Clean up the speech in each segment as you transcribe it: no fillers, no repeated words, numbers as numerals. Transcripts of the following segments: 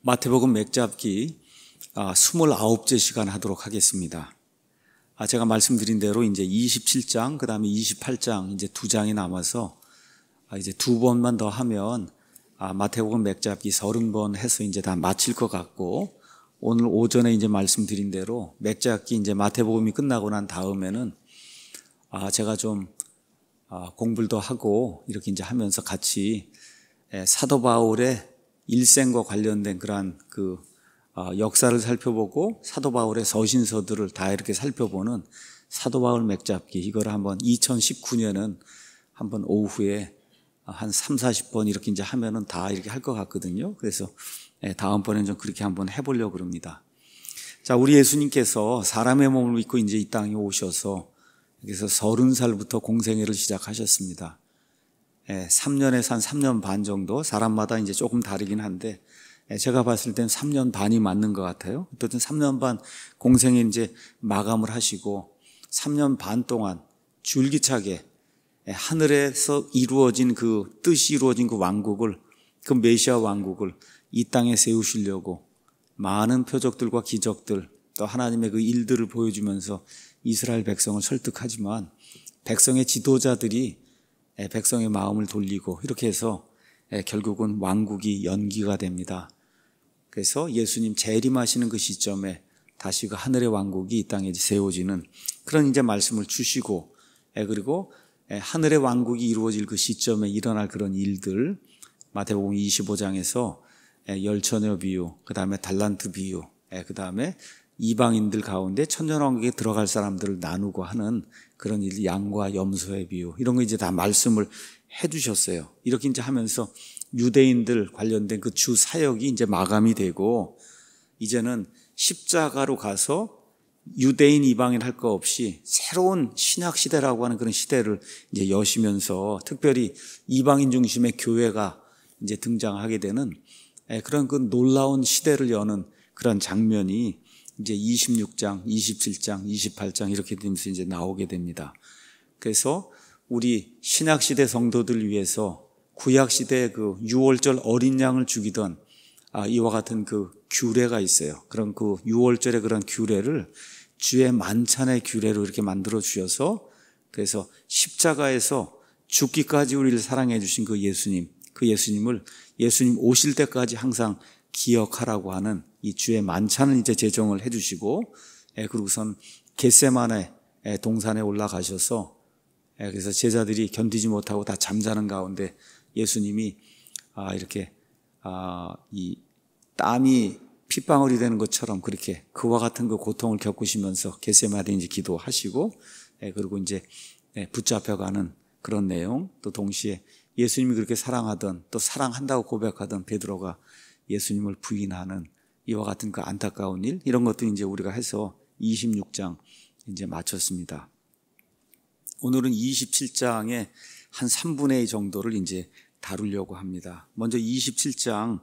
마태복음 맥잡기 29째 시간 하도록 하겠습니다. 제가 말씀드린 대로 이제 27장, 그 다음에 28장 이제 두 장이 남아서 이제 두 번만 더 하면 마태복음 맥잡기 30번 해서 이제 다 마칠 것 같고, 오늘 오전에 이제 말씀드린 대로 맥잡기 이제 마태복음이 끝나고 난 다음에는 제가 좀 공부를 더 하고 이렇게 이제 하면서 같이 사도 바울의 일생과 관련된 그러한 역사를 살펴보고 사도 바울의 서신서들을 다 이렇게 살펴보는 사도 바울 맥잡기, 이걸 한번 2019년은 한번 오후에 한 3, 40번 이렇게 이제 하면은 다 이렇게 할 것 같거든요. 그래서 다음번에는 좀 그렇게 한번 해보려고 합니다. 자, 우리 예수님께서 사람의 몸을 입고 이제 이 땅에 오셔서 그래서 30살부터 공생애를 시작하셨습니다. 3년에서 한 3년 반 정도, 사람마다 이제 조금 다르긴 한데 제가 봤을 땐 3년 반이 맞는 것 같아요. 어쨌든 3년 반 공생에 이제 마감을 하시고 3년 반 동안 줄기차게 하늘에서 이루어진 그 뜻이 이루어진 그 왕국을, 그 메시아 왕국을 이 땅에 세우시려고 많은 표적들과 기적들, 또 하나님의 그 일들을 보여주면서 이스라엘 백성을 설득하지만 백성의 지도자들이 백성의 마음을 돌리고 이렇게 해서 결국은 왕국이 연기가 됩니다. 그래서 예수님 재림하시는 그 시점에 다시 그 하늘의 왕국이 이 땅에 세워지는 그런 이제 말씀을 주시고, 그리고 하늘의 왕국이 이루어질 그 시점에 일어날 그런 일들, 마태복음 25장에서 열처녀 비유, 그 다음에 달란트 비유, 그 다음에 이방인들 가운데 천년왕국에 들어갈 사람들을 나누고 하는 그런 일, 양과 염소의 비유, 이런 거 이제 다 말씀을 해주셨어요. 이렇게 이제 하면서 유대인들 관련된 그 주 사역이 이제 마감이 되고, 이제는 십자가로 가서 유대인 이방인 할 거 없이 새로운 신약 시대라고 하는 그런 시대를 이제 여시면서 특별히 이방인 중심의 교회가 이제 등장하게 되는 그런 그 놀라운 시대를 여는 그런 장면이 이제 26장, 27장, 28장 이렇게 되면서 이제 나오게 됩니다. 그래서 우리 신약시대 성도들 위해서 구약시대의 그 유월절 어린 양을 죽이던 이와 같은 그 규례가 있어요. 그런 그 유월절의 그런 규례를 주의 만찬의 규례로 이렇게 만들어 주셔서, 그래서 십자가에서 죽기까지 우리를 사랑해 주신 그 예수님을 예수님 오실 때까지 항상 기억하라고 하는 이 주의 만찬을 이제 제정을 해주시고, 그리고선 겟세마네 동산에 올라가셔서 그래서 제자들이 견디지 못하고 다 잠자는 가운데 예수님이 이렇게 이 땀이 핏방울이 되는 것처럼 그렇게 그와 같은 그 고통을 겪으시면서 겟세마네 이제 기도하시고, 그리고 이제 붙잡혀가는 그런 내용, 또 동시에 예수님이 그렇게 사랑하던, 또 사랑한다고 고백하던 베드로가 예수님을 부인하는 이와 같은 그 안타까운 일, 이런 것들 이제 우리가 해서 26장 이제 마쳤습니다. 오늘은 27장의 한 3분의 2 정도를 이제 다루려고 합니다. 먼저 27장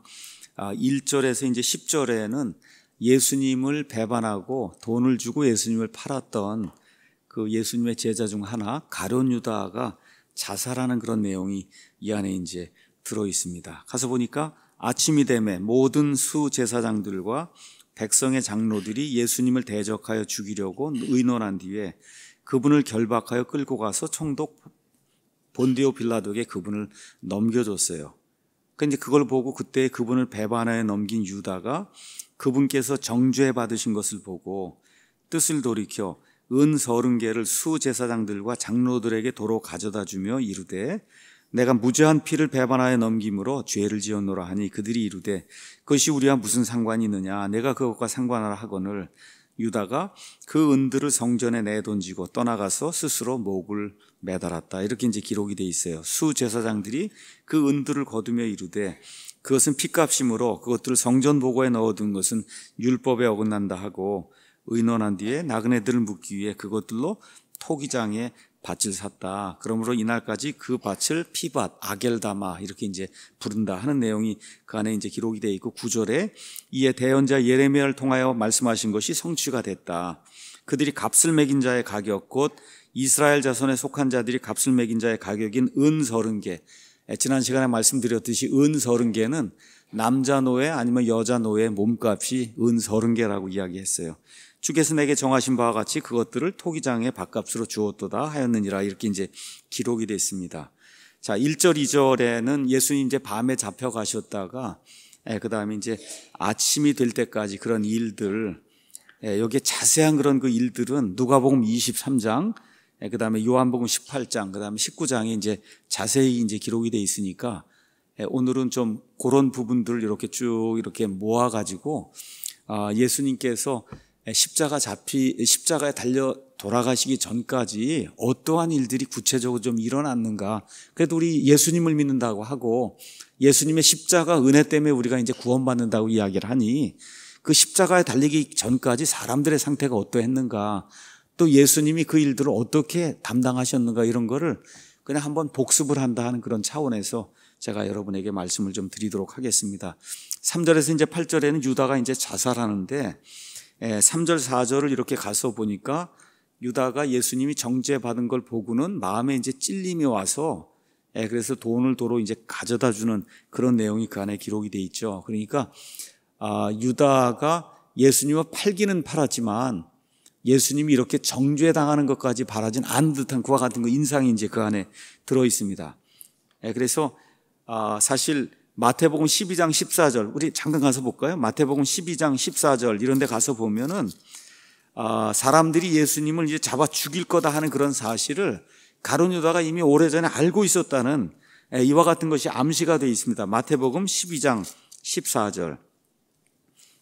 1절에서 이제 10절에는 예수님을 배반하고 돈을 주고 예수님을 팔았던 그 예수님의 제자 중 하나 가룟 유다가 자살하는 그런 내용이 이 안에 이제 들어 있습니다. 가서 보니까 아침이 되매 모든 수제사장들과 백성의 장로들이 예수님을 대적하여 죽이려고 의논한 뒤에 그분을 결박하여 끌고 가서 총독 본디오 빌라도에게 그분을 넘겨줬어요. 그런데 그걸 보고 그때 그분을 배반하여 넘긴 유다가 그분께서 정죄 받으신 것을 보고 뜻을 돌이켜 은 30개를 수제사장들과 장로들에게 도로 가져다 주며 이르되 내가 무죄한 피를 배반하여 넘김으로 죄를 지었노라 하니 그들이 이르되 그것이 우리와 무슨 상관이 있느냐, 내가 그것과 상관하라 하거늘 유다가 그 은들을 성전에 내던지고 떠나가서 스스로 목을 매달았다. 이렇게 이제 기록이 돼 있어요. 수제사장들이 그 은들을 거두며 이르되 그것은 핏값이므로 그것들을 성전 보고에 넣어둔 것은 율법에 어긋난다 하고 의논한 뒤에 나그네들을 묻기 위해 그것들로 토기장에 밭을 샀다. 그러므로 이날까지 그 밭을 피밭, 아겔다마 이렇게 이제 부른다 하는 내용이 그 안에 이제 기록이 되어 있고, 9절에 이에 대언자 예레미야를 통하여 말씀하신 것이 성취가 됐다. 그들이 값을 매긴 자의 가격, 곧 이스라엘 자손에 속한 자들이 값을 매긴 자의 가격인 은 30개, 지난 시간에 말씀드렸듯이 은 30개는 남자 노예 아니면 여자 노예 몸값이 은 30개라고 이야기했어요. 주께서 내게 정하신 바와 같이 그것들을 토기장에 밥값으로 주었도다 하였느니라, 이렇게 이제 기록이 됐습니다. 자, 1절, 2절에는 예수님 이제 밤에 잡혀가셨다가 그 다음에 이제 아침이 될 때까지 그런 일들, 여기에 자세한 그런 그 일들은 누가복음 23장, 그 다음에 요한복음 18장, 그 다음에 19장에 이제 자세히 이제 기록이 돼 있으니까 오늘은 좀 그런 부분들을 이렇게 쭉 이렇게 모아가지고 예수님께서 십자가에 달려 돌아가시기 전까지 어떠한 일들이 구체적으로 좀 일어났는가. 그래도 우리 예수님을 믿는다고 하고 예수님의 십자가 은혜 때문에 우리가 이제 구원받는다고 이야기를 하니 그 십자가에 달리기 전까지 사람들의 상태가 어떠했는가, 또 예수님이 그 일들을 어떻게 담당하셨는가, 이런 거를 그냥 한번 복습을 한다 하는 그런 차원에서 제가 여러분에게 말씀을 좀 드리도록 하겠습니다. 3절에서 이제 8절에는 유다가 이제 자살하는데 3절, 4절을 이렇게 가서 보니까 유다가 예수님이 정죄받은 걸 보고는 마음에 이제 찔림이 와서 그래서 돈을 도로 이제 가져다 주는 그런 내용이 그 안에 기록이 돼 있죠. 그러니까 유다가 예수님을 팔기는 팔았지만 예수님이 이렇게 정죄당하는 것까지 바라진 않은 듯한 그와 같은 그 인상이 이제 그 안에 들어 있습니다. 그래서 사실 마태복음 12장 14절, 우리 잠깐 가서 볼까요? 마태복음 12장 14절 이런 데 가서 보면은 사람들이 예수님을 이제 잡아 죽일 거다 하는 그런 사실을 가룟 유다가 이미 오래전에 알고 있었다는 이와 같은 것이 암시가 되어 있습니다. 마태복음 12장 14절.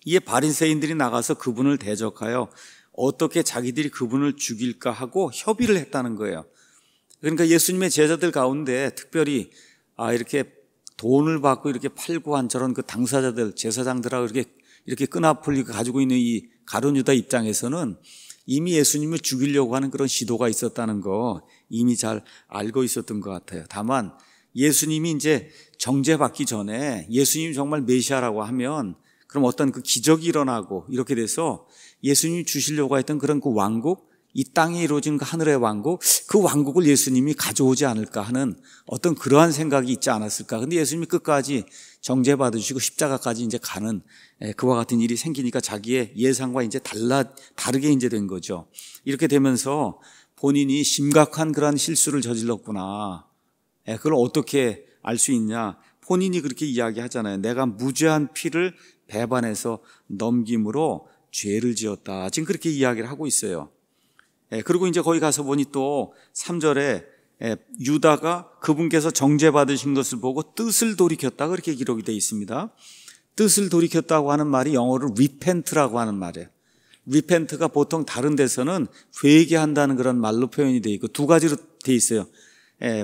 이에 바리새인들이 나가서 그분을 대적하여 어떻게 자기들이 그분을 죽일까 하고 협의를 했다는 거예요. 그러니까 예수님의 제자들 가운데 특별히 이렇게 돈을 받고 이렇게 팔고 한 저런 그 당사자들, 제사장들하고 이렇게 끈앞을 가지고 있는 이 가룟 유다 입장에서는 이미 예수님을 죽이려고 하는 그런 시도가 있었다는 거 이미 잘 알고 있었던 것 같아요. 다만 예수님이 이제 정죄받기 전에 예수님이 정말 메시아라고 하면 그럼 어떤 그 기적이 일어나고 이렇게 돼서 예수님이 주시려고 했던 그런 그 왕국, 이 땅에 이루어진 그 하늘의 왕국, 그 왕국을 예수님이 가져오지 않을까 하는 어떤 그러한 생각이 있지 않았을까. 근데 예수님이 끝까지 정죄받으시고 십자가까지 이제 가는 그와 같은 일이 생기니까 자기의 예상과 이제 다르게 이제 된 거죠. 이렇게 되면서 본인이 심각한 그러한 실수를 저질렀구나. 그걸 어떻게 알 수 있냐. 본인이 그렇게 이야기하잖아요. 내가 무죄한 피를 배반해서 넘김으로 죄를 지었다. 지금 그렇게 이야기를 하고 있어요. 그리고 이제 거기 가서 보니 또 3절에 유다가 그분께서 정죄받으신 것을 보고 뜻을 돌이켰다, 그렇게 기록이 되어 있습니다. 뜻을 돌이켰다고 하는 말이 영어로 repent라고 하는 말이에요. repent가 보통 다른 데서는 회개한다는 그런 말로 표현이 되어 있고 두 가지로 되어 있어요.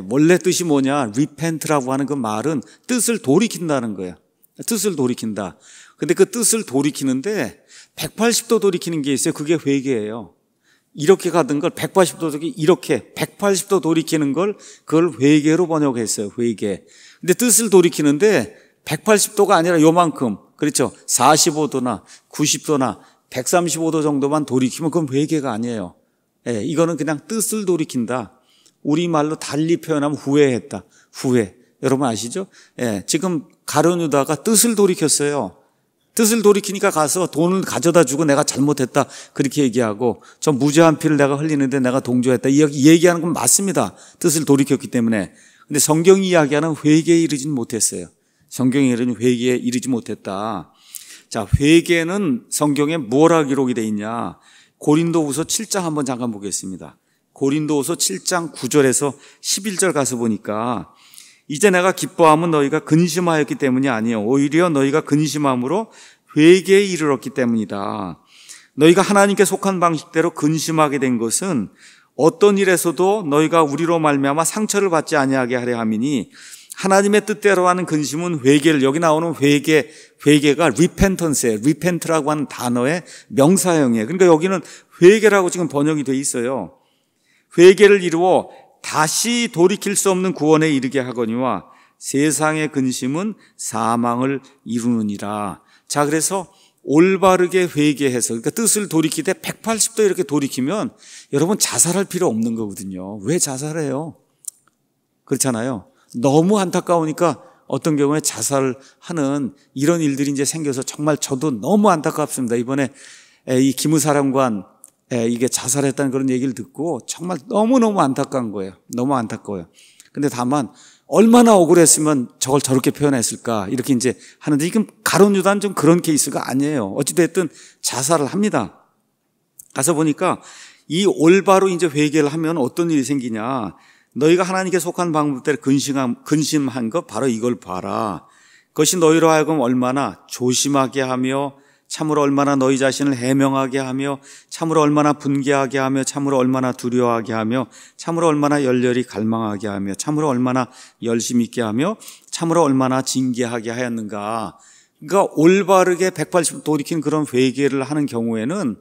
원래 뜻이 뭐냐, repent라고 하는 그 말은 뜻을 돌이킨다는 거예요. 뜻을 돌이킨다. 근데 그 뜻을 돌이키는데 180도 돌이키는 게 있어요. 그게 회개예요. 이렇게 가던 걸 180도 이렇게 180도 돌이키는 걸 그걸 회개로 번역했어요. 회개. 근데 뜻을 돌이키는데 180도가 아니라 요만큼, 그렇죠? 45도나 90도나 135도 정도만 돌이키면 그건 회개가 아니에요. 이거는 그냥 뜻을 돌이킨다. 우리말로 달리 표현하면 후회했다. 후회. 여러분 아시죠? 지금 가룟 유다가 뜻을 돌이켰어요. 뜻을 돌이키니까 가서 돈을 가져다 주고 내가 잘못했다 그렇게 얘기하고 저 무죄한 피를 내가 흘리는데 내가 동조했다 이 얘기하는 건 맞습니다. 뜻을 돌이켰기 때문에. 근데 성경이 이야기하는 회개에 이르진 못했어요. 성경이 이르는 회개에 이르지 못했다. 자, 회개는 성경에 뭐라 기록이 되어 있냐. 고린도후서 7장 한번 잠깐 보겠습니다. 고린도후서 7장 9절에서 11절 가서 보니까 이제 내가 기뻐함은 너희가 근심하였기 때문이 아니요 오히려 너희가 근심함으로 회개에 이르렀기 때문이다. 너희가 하나님께 속한 방식대로 근심하게 된 것은 어떤 일에서도 너희가 우리로 말미암아 상처를 받지 아니하게 하려 함이니 하나님의 뜻대로 하는 근심은 회개를, 여기 나오는 회개가 repentance예요. repent라고 하는 단어의 명사형이에요. 그러니까 여기는 회개라고 지금 번역이 돼 있어요. 회개를 이루어 다시 돌이킬 수 없는 구원에 이르게 하거니와 세상의 근심은 사망을 이루느니라. 자, 그래서 올바르게 회개해서, 그러니까 뜻을 돌이키되 180도 이렇게 돌이키면 여러분 자살할 필요 없는 거거든요. 왜 자살해요? 그렇잖아요. 너무 안타까우니까 어떤 경우에 자살하는 이런 일들이 이제 생겨서 정말 저도 너무 안타깝습니다. 이번에 이 기무사령관 이게 자살했다는 그런 얘기를 듣고 정말 너무너무 안타까운 거예요. 너무 안타까워요. 근데 다만 얼마나 억울했으면 저걸 저렇게 표현했을까 이렇게 이제 하는데, 지금 가룟 유다는 좀 그런 케이스가 아니에요. 어찌됐든 자살을 합니다. 가서 보니까 이 올바로 이제 회개를 하면 어떤 일이 생기냐. 너희가 하나님께 속한 방법대로 근심한 것 바로 이걸 봐라. 그것이 너희로 하여금 얼마나 조심하게 하며 참으로 얼마나 너희 자신을 해명하게 하며 참으로 얼마나 분개하게 하며 참으로 얼마나 두려워하게 하며 참으로 얼마나 열렬히 갈망하게 하며 참으로 얼마나 열심 있게 하며 참으로 얼마나 징계하게 하였는가. 그러니까 올바르게 180도 돌이킨 그런 회개를 하는 경우에는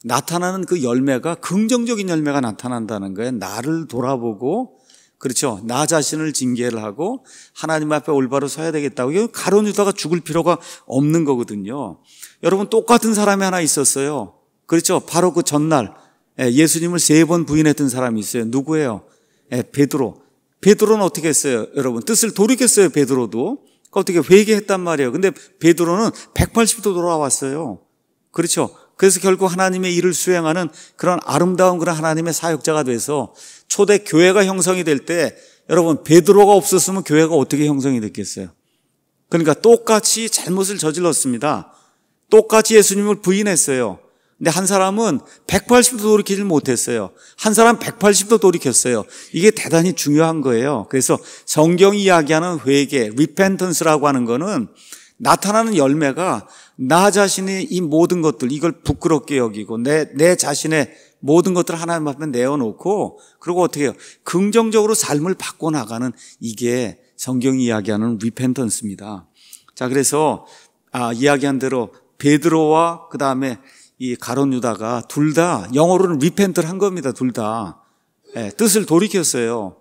나타나는 그 열매가 긍정적인 열매가 나타난다는 거예요. 나를 돌아보고, 그렇죠, 나 자신을 징계를 하고 하나님 앞에 올바로 서야 되겠다고. 이거 가룟 유다가 죽을 필요가 없는 거거든요. 여러분, 똑같은 사람이 하나 있었어요. 그렇죠, 바로 그 전날 예수님을 3번 부인했던 사람이 있어요. 누구예요? 베드로. 베드로는 어떻게 했어요? 여러분, 뜻을 돌이켰어요. 베드로도 어떻게 회개했단 말이에요. 근데 베드로는 180도 돌아왔어요. 그렇죠. 그래서 결국 하나님의 일을 수행하는 그런 아름다운 그런 하나님의 사역자가 돼서 초대 교회가 형성이 될 때, 여러분, 베드로가 없었으면 교회가 어떻게 형성이 됐겠어요? 그러니까 똑같이 잘못을 저질렀습니다. 똑같이 예수님을 부인했어요. 근데 한 사람은 180도 돌이키질 못했어요. 한 사람 180도 돌이켰어요. 이게 대단히 중요한 거예요. 그래서 성경이 이야기하는 회개, 리펜턴스라고 하는 거는 나타나는 열매가 나 자신의 이 모든 것들, 이걸 부끄럽게 여기고 내 자신의 모든 것들을 하나님 앞에 내어놓고, 그리고 어떻게 해요? 긍정적으로 삶을 바꿔나가는, 이게 성경이 이야기하는 리펜턴스입니다. 자, 그래서 이야기한 대로 베드로와 그 다음에 이 가룟 유다가 둘 다 영어로는 리펜트를 한 겁니다. 둘 다 뜻을 돌이켰어요.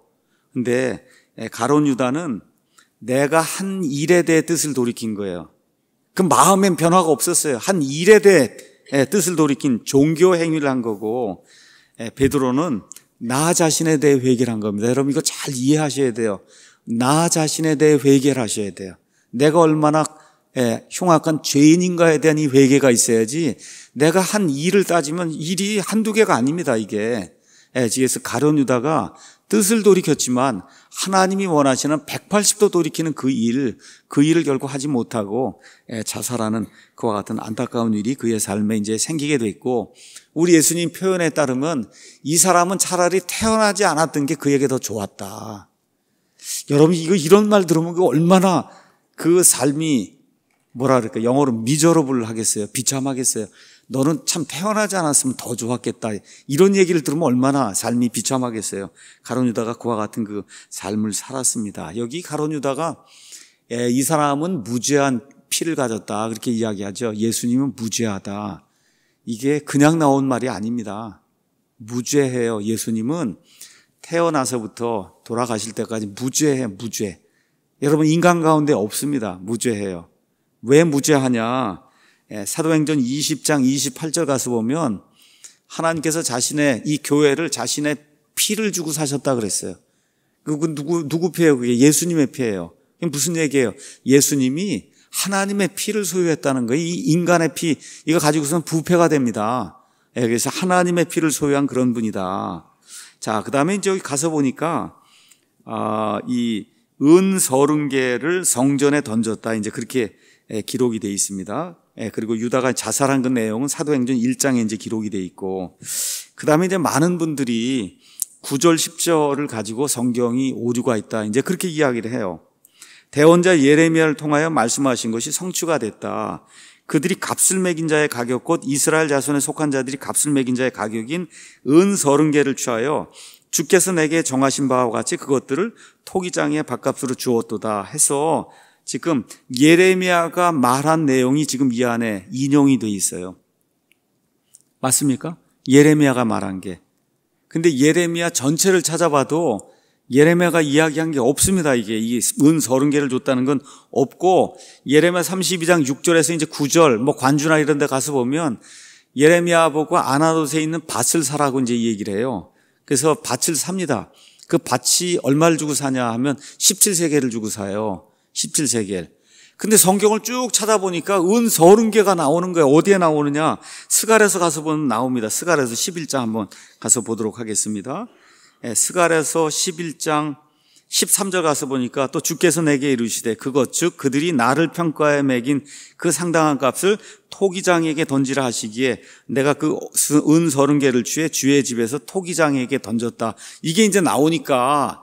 근데 가룟 유다는 내가 한 일에 대해 뜻을 돌이킨 거예요. 그 마음엔 변화가 없었어요. 한 일에 대해 뜻을 돌이킨 종교 행위를 한 거고, 베드로는 나 자신에 대해 회개를 한 겁니다. 여러분, 이거 잘 이해하셔야 돼요. 나 자신에 대해 회개를 하셔야 돼요. 내가 얼마나 흉악한 죄인인가에 대한 이 회개가 있어야지, 내가 한 일을 따지면 일이 한두 개가 아닙니다, 이게. 그래서 가룟 유다가 뜻을 돌이켰지만 하나님이 원하시는 180도 돌이키는 그 일을 결국 하지 못하고 자살하는 그와 같은 안타까운 일이 그의 삶에 이제 생기게 됐고, 우리 예수님 표현에 따르면 이 사람은 차라리 태어나지 않았던 게 그에게 더 좋았다. 여러분, 이런 말 들으면 얼마나 그 삶이 뭐라 그럴까, 영어로 미저러블 하겠어요? 비참하겠어요? 너는 참 태어나지 않았으면 더 좋았겠다. 이런 얘기를 들으면 얼마나 삶이 비참하겠어요? 가룟 유다가 그와 같은 그 삶을 살았습니다. 여기 가룟 유다가 이 사람은 무죄한 피를 가졌다, 그렇게 이야기하죠. 예수님은 무죄하다. 이게 그냥 나온 말이 아닙니다. 무죄해요. 예수님은 태어나서부터 돌아가실 때까지 무죄해요. 무죄. 여러분, 인간 가운데 없습니다. 무죄해요. 왜 무죄하냐? 사도행전 20장 28절 가서 보면 하나님께서 자신의 이 교회를 자신의 피를 주고 사셨다 그랬어요. 그 누구 피예요? 그게 예수님의 피예요. 이게 무슨 얘기예요? 예수님이 하나님의 피를 소유했다는 거예요. 이 인간의 피, 이거 가지고서는 부패가 됩니다. 그래서 하나님의 피를 소유한 그런 분이다. 자, 그 다음에 이제 여기 가서 보니까 이 은서른개를 성전에 던졌다, 이제 그렇게 기록이 되어 있습니다. 그리고 유다가 자살한 그 내용은 사도행전 1장에 이제 기록이 되어 있고, 그 다음에 이제 많은 분들이 9절 10절을 가지고 성경이 오류가 있다, 이제 그렇게 이야기를 해요. 대언자 예레미야를 통하여 말씀하신 것이 성취가 됐다. 그들이 값을 매긴 자의 가격, 곧 이스라엘 자손에 속한 자들이 값을 매긴 자의 가격인 은서른개를 취하여 주께서 내게 정하신 바와 같이 그것들을 토기장의 밥값으로 주었도다 해서, 지금 예레미야가 말한 내용이 지금 이 안에 인용이 돼 있어요. 맞습니까? 예레미야가 말한 게. 근데 예레미야 전체를 찾아봐도 예레미야가 이야기한 게 없습니다. 이게 이 은서른개를 줬다는 건 없고, 예레미야 32장 6절에서 이제 9절 뭐 관주나 이런 데 가서 보면 예레미야 보고 아나돗에 있는 밭을 사라고 이제 얘기를 해요. 그래서 밭을 삽니다. 그 밭이 얼마를 주고 사냐 하면 17세겔을 주고 사요. 17세겔. 근데 성경을 쭉 찾아보니까 은 30개가 나오는 거예요. 어디에 나오느냐? 스갈에서 가서 보면 나옵니다. 스갈에서 11장 한번 가서 보도록 하겠습니다. 스갈에서 11장 13절 가서 보니까 또 주께서 내게 이르시되 그것 즉 그들이 나를 평가에 매긴 그 상당한 값을 토기장에게 던지라 하시기에 내가 그 은 30개를 취해 주의 집에서 토기장에게 던졌다. 이게 이제 나오니까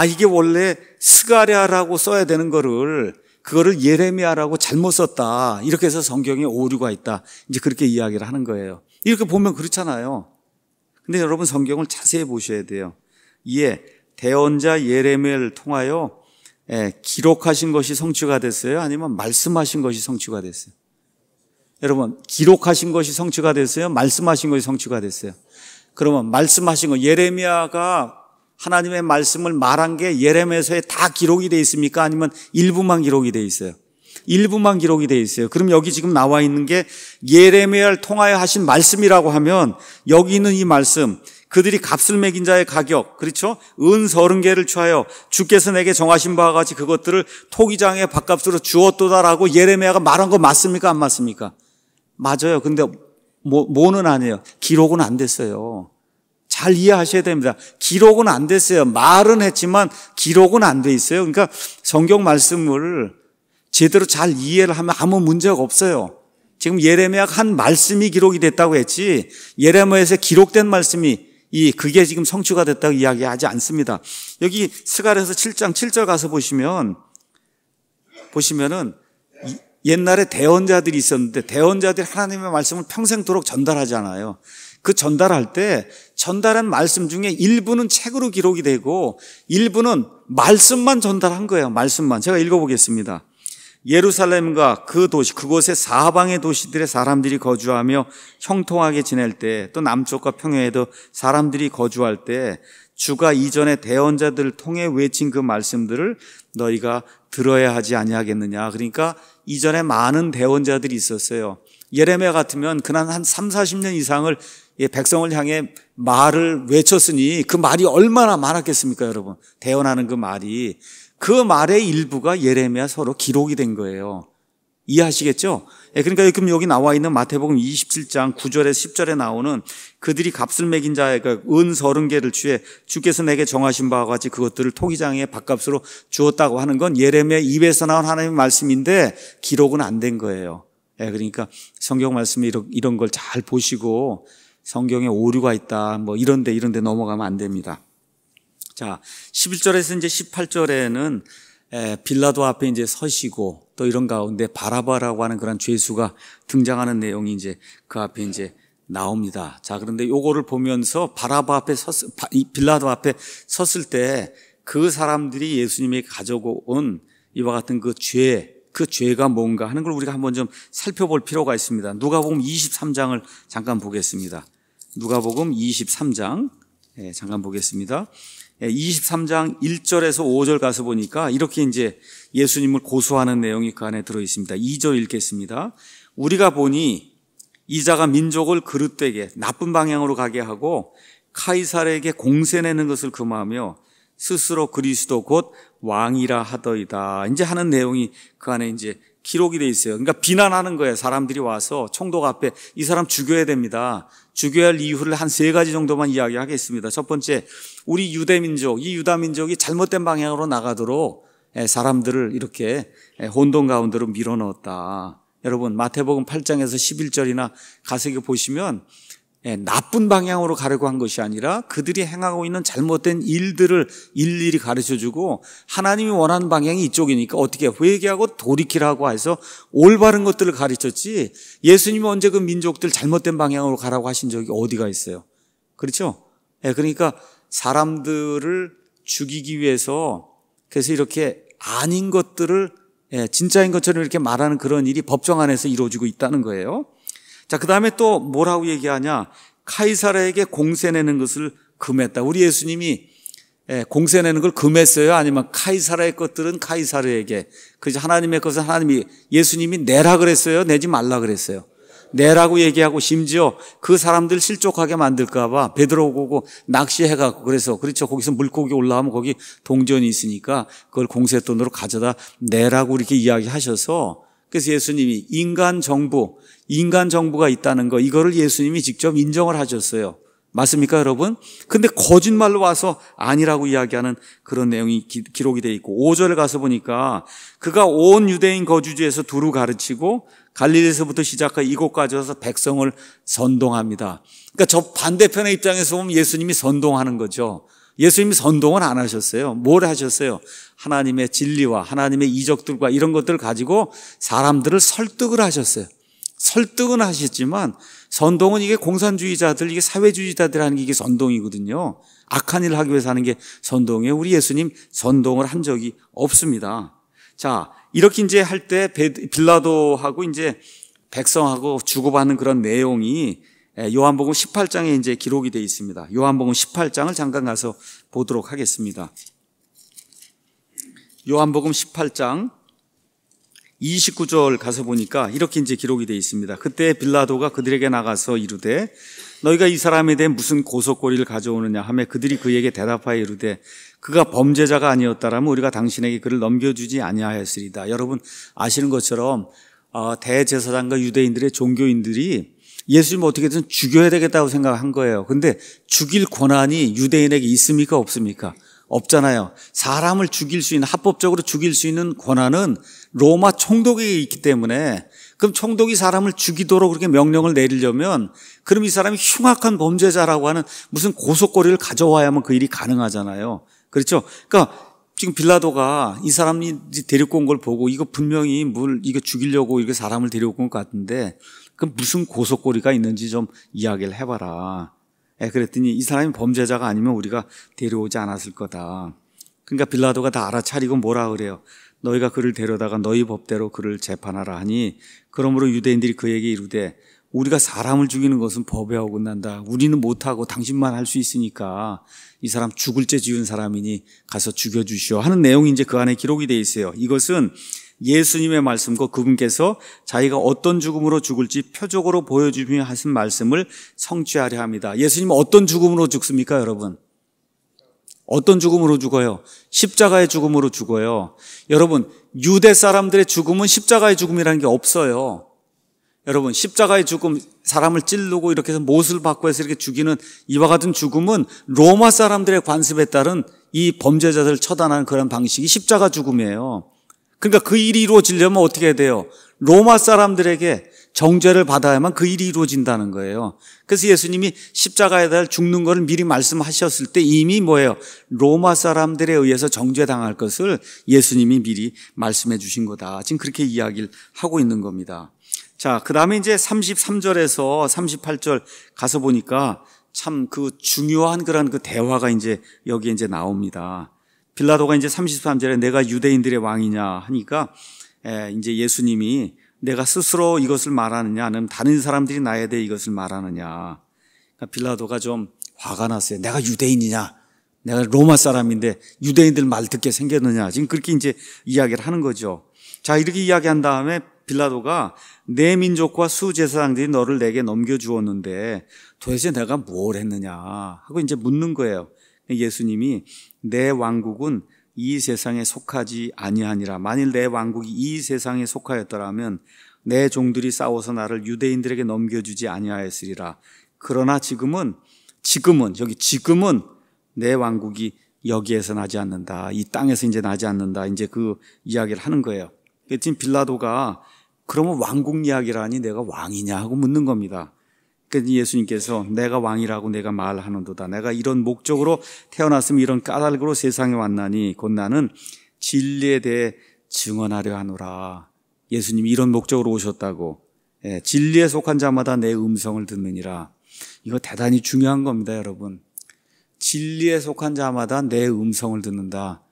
이게 원래 스가랴라고 써야 되는 그거를 예레미야라고 잘못 썼다. 이렇게 해서 성경에 오류가 있다. 이제 그렇게 이야기를 하는 거예요. 이렇게 보면 그렇잖아요. 근데 여러분 성경을 자세히 보셔야 돼요. 이에 대언자 예레미야를 통하여 기록하신 것이 성취가 됐어요? 아니면 말씀하신 것이 성취가 됐어요? 여러분, 기록하신 것이 성취가 됐어요? 말씀하신 것이 성취가 됐어요? 그러면 말씀하신 거, 예레미야가 하나님의 말씀을 말한 게 예레미야서에 다 기록이 돼 있습니까? 아니면 일부만 기록이 돼 있어요? 일부만 기록이 돼 있어요. 그럼 여기 지금 나와 있는 게 예레미야를 통하여 하신 말씀이라고 하면 여기 있는 이 말씀, 그들이 값을 매긴 자의 가격, 그렇죠? 은 30개를 취하여 주께서 내게 정하신 바와 같이 그것들을 토기장의 밥값으로 주었도다라고 예레미야가 말한 거 맞습니까? 안 맞습니까? 맞아요. 근데 뭐는 아니에요. 기록은 안 됐어요. 잘 이해하셔야 됩니다. 기록은 안 됐어요. 말은 했지만 기록은 안 돼 있어요. 그러니까 성경 말씀을 제대로 잘 이해를 하면 아무 문제가 없어요. 지금 예레미야가 한 말씀이 기록이 됐다고 했지 예레미야에서 기록된 말씀이 그게 지금 성취가 됐다고 이야기하지 않습니다. 여기 스갈에서 7장 7절 가서 보시면은 옛날에 대언자들이 있었는데 대언자들이 하나님의 말씀을 평생도록 전달하잖아요. 그 전달할 때 전달한 말씀 중에 일부는 책으로 기록이 되고 일부는 말씀만 전달한 거예요. 말씀만. 제가 읽어보겠습니다. 예루살렘과 그 도시, 그곳의 사방의 도시들의 사람들이 거주하며 형통하게 지낼 때, 또 남쪽과 평야에도 사람들이 거주할 때 주가 이전에 대언자들을 통해 외친 그 말씀들을 너희가 들어야 하지 아니하겠느냐. 그러니까 이전에 많은 대언자들이 있었어요. 예레미야 같으면 그날 한 3, 40년 이상을 백성을 향해 말을 외쳤으니 그 말이 얼마나 많았겠습니까, 여러분? 대언하는 그 말이. 그 말의 일부가 예레미야 서로 기록이 된 거예요. 이해하시겠죠? 그러니까 지금 여기 나와 있는 마태복음 27장 9절에서 10절에 나오는 그들이 값을 매긴 자의 은 30개를 취해 주께서 내게 정하신 바와 같이 그것들을 토기장의 밥값으로 주었다고 하는 건 예레미야 입에서 나온 하나님의 말씀인데 기록은 안 된 거예요. 그러니까 성경 말씀에 이런 걸 잘 보시고 성경에 오류가 있다, 이런데 넘어가면 안 됩니다. 자, 11절에서 이제 18절에는 빌라도 앞에 이제 서시고 또 이런 가운데 바라바라고 하는 그런 죄수가 등장하는 내용이 이제 그 앞에 이제 나옵니다. 자, 그런데 요거를 보면서 빌라도 앞에 섰을 때 그 사람들이 예수님이 가져온 이와 같은 그 죄가 뭔가 하는 걸 우리가 한번 좀 살펴볼 필요가 있습니다. 누가복음 23장을 잠깐 보겠습니다. 누가복음 23장 잠깐 보겠습니다. 23장 1절에서 5절 가서 보니까 이렇게 이제 예수님을 고소하는 내용이 그 안에 들어 있습니다. 2절 읽겠습니다. 우리가 보니 이 자가 민족을 그릇되게 나쁜 방향으로 가게 하고 카이사르에게 공세내는 것을 금하며 스스로 그리스도 곧 왕이라 하더이다. 이제 하는 내용이 그 안에 이제 기록이 돼 있어요. 그러니까 비난하는 거예요. 사람들이 와서 총독 앞에 이 사람 죽여야 됩니다. 죽여야 할 이유를 한 3가지 정도만 이야기하겠습니다. 첫 번째, 우리 유대민족, 이 유다민족이 잘못된 방향으로 나가도록 사람들을 이렇게 혼돈 가운데로 밀어넣었다. 여러분, 마태복음 8장에서 11절이나 가서 보시면 나쁜 방향으로 가려고 한 것이 아니라 그들이 행하고 있는 잘못된 일들을 일일이 가르쳐주고 하나님이 원하는 방향이 이쪽이니까 어떻게 회개하고 돌이키라고 해서 올바른 것들을 가르쳤지 예수님이 언제 그 민족들 잘못된 방향으로 가라고 하신 적이 어디가 있어요? 그렇죠? 그러니까 사람들을 죽이기 위해서 그래서 이렇게 아닌 것들을 진짜인 것처럼 이렇게 말하는 그런 일이 법정 안에서 이루어지고 있다는 거예요. 자, 그 다음에 또 뭐라고 얘기하냐? 카이사르에게 공세내는 것을 금했다. 우리 예수님이 공세내는 걸 금했어요? 아니면 카이사르의 것들은 카이사르에게, 그래서 하나님의 것은 예수님이 내라 그랬어요? 내지 말라 그랬어요? 내라고 얘기하고 심지어 그 사람들 실족하게 만들까 봐 베드로 보고 낚시해갖고 그래서 그렇죠. 거기서 물고기 올라오면 거기 동전이 있으니까 그걸 공세돈으로 가져다 내라고 이렇게 이야기하셔서 그래서 예수님이 인간 정부가 있다는 거 이거를 예수님이 직접 인정을 하셨어요. 맞습니까, 여러분? 근데 거짓말로 와서 아니라고 이야기하는 그런 내용이 기록이 되어 있고 5절에 가서 보니까 그가 온 유대인 거주지에서 두루 가르치고 갈릴리에서부터 시작해 이곳까지 와서 백성을 선동합니다. 그러니까 저 반대편의 입장에서 보면 예수님이 선동하는 거죠. 예수님이 선동은 안 하셨어요. 뭘 하셨어요? 하나님의 진리와 하나님의 이적들과 이런 것들을 가지고 사람들을 설득을 하셨어요. 설득은 하셨지만 선동은 이게 공산주의자들, 이게 사회주의자들 하는 게 이게 선동이거든요. 악한 일을 하기 위해서 하는 게 선동이에요. 우리 예수님 선동을 한 적이 없습니다. 자, 이렇게 이제 할 때 빌라도하고 이제 백성하고 주고받는 그런 내용이 요한복음 18장에 이제 기록이 되어 있습니다. 요한복음 18장을 잠깐 가서 보도록 하겠습니다. 요한복음 18장 29절 가서 보니까 이렇게 이제 기록이 되어 있습니다. 그때 빌라도가 그들에게 나가서 이르되 너희가 이 사람에 대해 무슨 고속거리를 가져오느냐 하며 그들이 그에게 대답하여 이르되 그가 범죄자가 아니었다라면 우리가 당신에게 그를 넘겨주지 아니하였으리다. 여러분 아시는 것처럼 대제사장과 유대인들의 종교인들이 예수님 어떻게든 죽여야 되겠다고 생각한 거예요. 근데 죽일 권한이 유대인에게 있습니까? 없습니까? 없잖아요. 사람을 죽일 수 있는, 합법적으로 죽일 수 있는 권한은 로마 총독에게 있기 때문에 그럼 총독이 사람을 죽이도록 그렇게 명령을 내리려면 그럼 이 사람이 흉악한 범죄자라고 하는 무슨 고속거리를 가져와야만 그 일이 가능하잖아요. 그렇죠? 그러니까 지금 빌라도가 이 사람이 데리고 온 걸 보고 이거 분명히 이거 죽이려고 이렇게 사람을 데리고 온 것 같은데 그럼 무슨 고속거리가 있는지 좀 이야기를 해봐라. 그랬더니 이 사람이 범죄자가 아니면 우리가 데려오지 않았을 거다. 그러니까 빌라도가 다 알아차리고 뭐라 그래요? 너희가 그를 데려다가 너희 법대로 그를 재판하라 하니 그러므로 유대인들이 그에게 이르되 우리가 사람을 죽이는 것은 법에 어긋난다. 우리는 못하고 당신만 할 수 있으니까 이 사람 죽을 죄 지은 사람이니 가서 죽여주시오 하는 내용이 이제 그 안에 기록이 되어 있어요. 이것은 예수님의 말씀과 그분께서 자기가 어떤 죽음으로 죽을지 표적으로 보여주며 하신 말씀을 성취하려 합니다. 예수님은 어떤 죽음으로 죽습니까, 여러분? 어떤 죽음으로 죽어요? 십자가의 죽음으로 죽어요. 여러분, 유대 사람들의 죽음은 십자가의 죽음이라는 게 없어요. 여러분, 십자가의 죽음, 사람을 찌르고 이렇게 해서 못을 받고 해서 이렇게 죽이는 이와 같은 죽음은 로마 사람들의 관습에 따른 이 범죄자들을 처단하는 그런 방식이 십자가 죽음이에요. 그러니까 그 일이 이루어지려면 어떻게 해야 돼요? 로마 사람들에게 정죄를 받아야만 그 일이 이루어진다는 거예요. 그래서 예수님이 십자가에 달려 죽는 것을 미리 말씀하셨을 때 이미 뭐예요? 로마 사람들에 의해서 정죄당할 것을 예수님이 미리 말씀해 주신 거다. 지금 그렇게 이야기를 하고 있는 겁니다. 자, 그 다음에 이제 33절에서 38절 가서 보니까 참 그 중요한 그런 그 대화가 이제 여기에 이제 나옵니다. 빌라도가 이제 33절에 내가 유대인들의 왕이냐 하니까 이제 예수님이 내가 스스로 이것을 말하느냐 아니면 다른 사람들이 나에 대해 이것을 말하느냐. 그러니까 빌라도가 좀 화가 났어요. 내가 유대인이냐? 내가 로마 사람인데 유대인들 말 듣게 생겼느냐? 지금 그렇게 이제 이야기를 하는 거죠. 자, 이렇게 이야기한 다음에 빌라도가 내 민족과 수제사장들이 너를 내게 넘겨주었는데 도대체 내가 뭘 했느냐 하고 이제 묻는 거예요. 예수님이 내 왕국은 이 세상에 속하지 아니하니라. 만일 내 왕국이 이 세상에 속하였더라면 내 종들이 싸워서 나를 유대인들에게 넘겨주지 아니하였으리라. 그러나 지금은 내 왕국이 여기에서 나지 않는다. 이 땅에서 이제 나지 않는다. 이제 그 이야기를 하는 거예요. 지금 빌라도가 그러면 왕국 이야기라니 내가 왕이냐 하고 묻는 겁니다. 그래서 예수님께서 내가 왕이라고 내가 말하는도다. 내가 이런 목적으로 태어났으면 이런 까닭으로 세상에 왔나니 곧 나는 진리에 대해 증언하려 하노라. 예수님이 이런 목적으로 오셨다고. 진리에 속한 자마다 내 음성을 듣느니라. 이거 대단히 중요한 겁니다, 여러분. 진리에 속한 자마다 내 음성을 듣는다.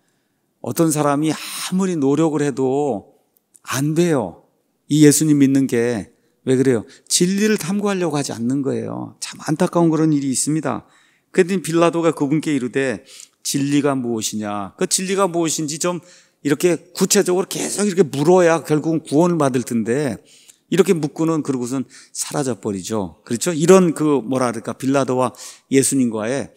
어떤 사람이 아무리 노력을 해도 안 돼요. 이 예수님 믿는 게 왜 그래요? 진리를 탐구하려고 하지 않는 거예요. 참 안타까운 그런 일이 있습니다. 그랬더니 빌라도가 그분께 이르되 진리가 무엇이냐? 그 진리가 무엇인지 좀 이렇게 구체적으로 계속 이렇게 물어야 결국은 구원을 받을 텐데 이렇게 묻고는 그러고선 사라져버리죠. 그렇죠? 이런 빌라도와 예수님과의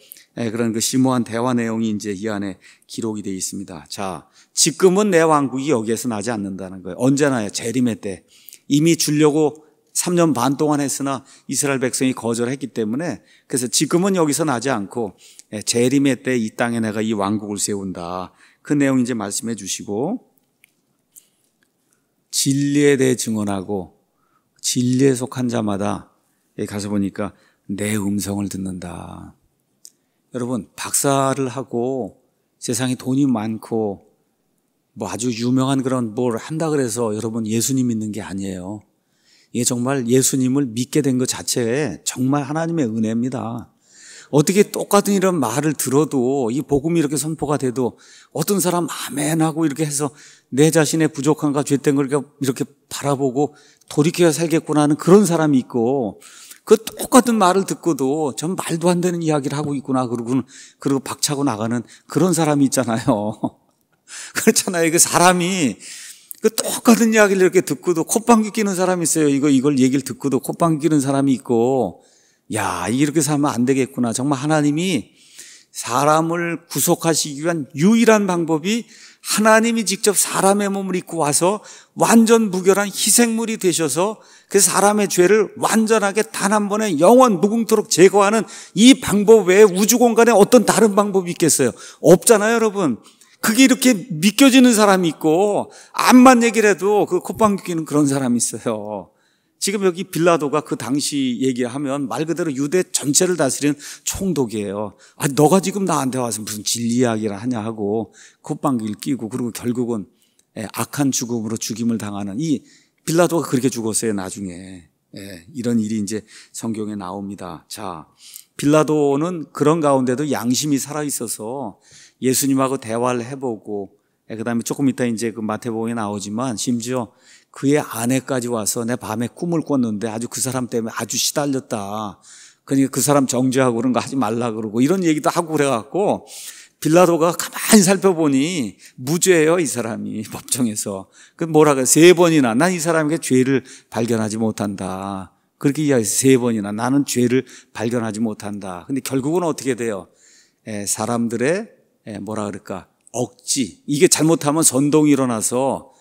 그런 그 심오한 대화 내용이 이제 이 안에 기록이 되어 있습니다. 자, 지금은 내 왕국이 여기에서 나지 않는다는 거예요. 언제나요? 재림의 때. 이미 주려고 3년 반 동안 했으나 이스라엘 백성이 거절했기 때문에 그래서 지금은 여기서 나지 않고 재림의 때 이 땅에 내가 이 왕국을 세운다. 그 내용 이제 말씀해 주시고 진리에 대해 증언하고 진리에 속한 자마다 가서 보니까 내 음성을 듣는다. 여러분 박사를 하고 세상에 돈이 많고 뭐 아주 유명한 그런 뭘 한다 그래서 여러분 예수님 믿는 게 아니에요. 이게 정말 예수님을 믿게 된 것 자체에 정말 하나님의 은혜입니다. 어떻게 똑같은 이런 말을 들어도 이 복음이 이렇게 선포가 돼도 어떤 사람 아멘하고 이렇게 해서 내 자신의 부족함과 죄된 걸 이렇게 바라보고 돌이켜야 살겠구나 하는 그런 사람이 있고 그 똑같은 말을 듣고도 전 말도 안 되는 이야기를 하고 있구나 그러고 박차고 나가는 그런 사람이 있잖아요. 그렇잖아요. 그 사람이 그 똑같은 이야기를 이렇게 듣고도 콧방귀 뀌는 사람이 있어요. 이걸 얘기를 듣고도 콧방귀 뀌는 사람이 있고, 야, 이렇게 살면 안 되겠구나. 정말 하나님이 사람을 구속하시기 위한 유일한 방법이 하나님이 직접 사람의 몸을 입고 와서 완전 무결한 희생물이 되셔서 그 사람의 죄를 완전하게 단 한 번에 영원 무궁토록 제거하는 이 방법 외에 우주 공간에 어떤 다른 방법이 있겠어요? 없잖아요, 여러분. 그게 이렇게 믿겨지는 사람이 있고 암만 얘기를 해도 그 콧방귀 뀌는 그런 사람이 있어요. 지금 여기 빌라도가 그 당시 얘기하면 말 그대로 유대 전체를 다스리는 총독이에요. 아, 너가 지금 나한테 와서 무슨 진리 이야기를 하냐 하고 콧방귀를 끼고 그리고 결국은 악한 죽음으로 죽임을 당하는 이 빌라도가 그렇게 죽었어요, 나중에. 이런 일이 이제 성경에 나옵니다. 자, 빌라도는 그런 가운데도 양심이 살아있어서 예수님하고 대화를 해보고, 그 다음에 조금 이따 이제 그 마태복음에 나오지만 심지어 그의 아내까지 와서 내 밤에 꿈을 꿨는데 아주 그 사람 때문에 아주 시달렸다. 그러니까 그 사람 정죄하고 그런 거 하지 말라 그러고 이런 얘기도 하고 그래갖고 빌라도가 가만히 살펴보니 무죄예요, 이 사람이 법정에서. 그 뭐라 그래, 3번이나 난 이 사람에게 죄를 발견하지 못한다. 그렇게 이야기해서 3번이나 나는 죄를 발견하지 못한다. 근데 결국은 어떻게 돼요? 사람들의 뭐라 그럴까, 억지, 이게 잘못하면 선동이 일어나서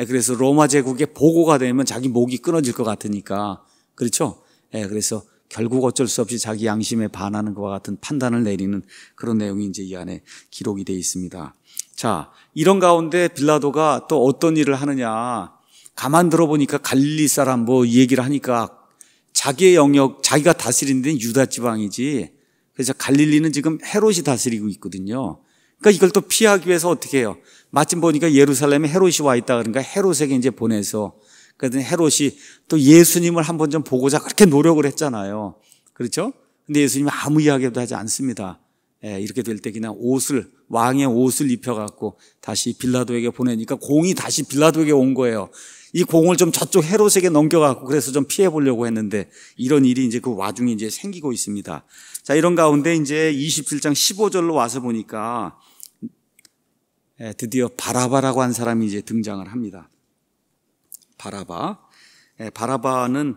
그래서 로마 제국의 보고가 되면 자기 목이 끊어질 것 같으니까, 그렇죠? 그래서 결국 어쩔 수 없이 자기 양심에 반하는 것과 같은 판단을 내리는 그런 내용이 이제 이 안에 기록이 되어 있습니다. 자, 이런 가운데 빌라도가 또 어떤 일을 하느냐, 가만 들어보니까 갈릴리 사람 뭐 얘기를 하니까 자기의 영역, 자기가 다스리는 데는 유다 지방이지, 그래서 갈릴리는 지금 헤롯이 다스리고 있거든요. 그러니까 이걸 또 피하기 위해서 어떻게 해요? 마침 보니까 예루살렘에 헤롯이 와 있다 그러니까 헤롯에게 이제 보내서, 그랬더니 헤롯이 또 예수님을 한번 좀 보고자 그렇게 노력을 했잖아요. 그렇죠? 근데 예수님은 아무 이야기도 하지 않습니다. 이렇게 될 때 그냥 왕의 옷을 입혀갖고 다시 빌라도에게 보내니까 공이 다시 빌라도에게 온 거예요. 이 공을 좀 저쪽 헤롯에게 넘겨갖고 그래서 좀 피해보려고 했는데 이런 일이 이제 그 와중에 이제 생기고 있습니다. 자, 이런 가운데 이제 27장 15절로 와서 보니까 드디어 바라바라고 한 사람이 이제 등장을 합니다. 바라바는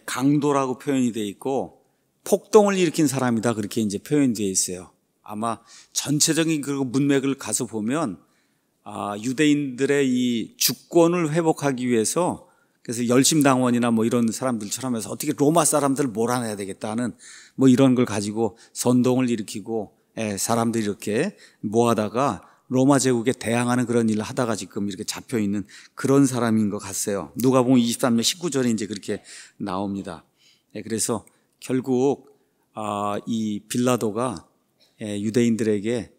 강도라고 표현이 되어 있고 폭동을 일으킨 사람이다, 그렇게 이제 표현이 되어 있어요. 아마 전체적인 그 문맥을 가서 보면 유대인들의 이 주권을 회복하기 위해서 그래서 열심당원이나 뭐 이런 사람들처럼 해서 어떻게 로마 사람들을 몰아내야 되겠다는 뭐 이런 걸 가지고 선동을 일으키고 사람들이 이렇게 모아다가 로마 제국에 대항하는 그런 일을 하다가 지금 이렇게 잡혀 있는 그런 사람인 것 같아요. 누가복음 23장 19절에 이제 그렇게 나옵니다. 그래서 결국 이 빌라도가 유대인들에게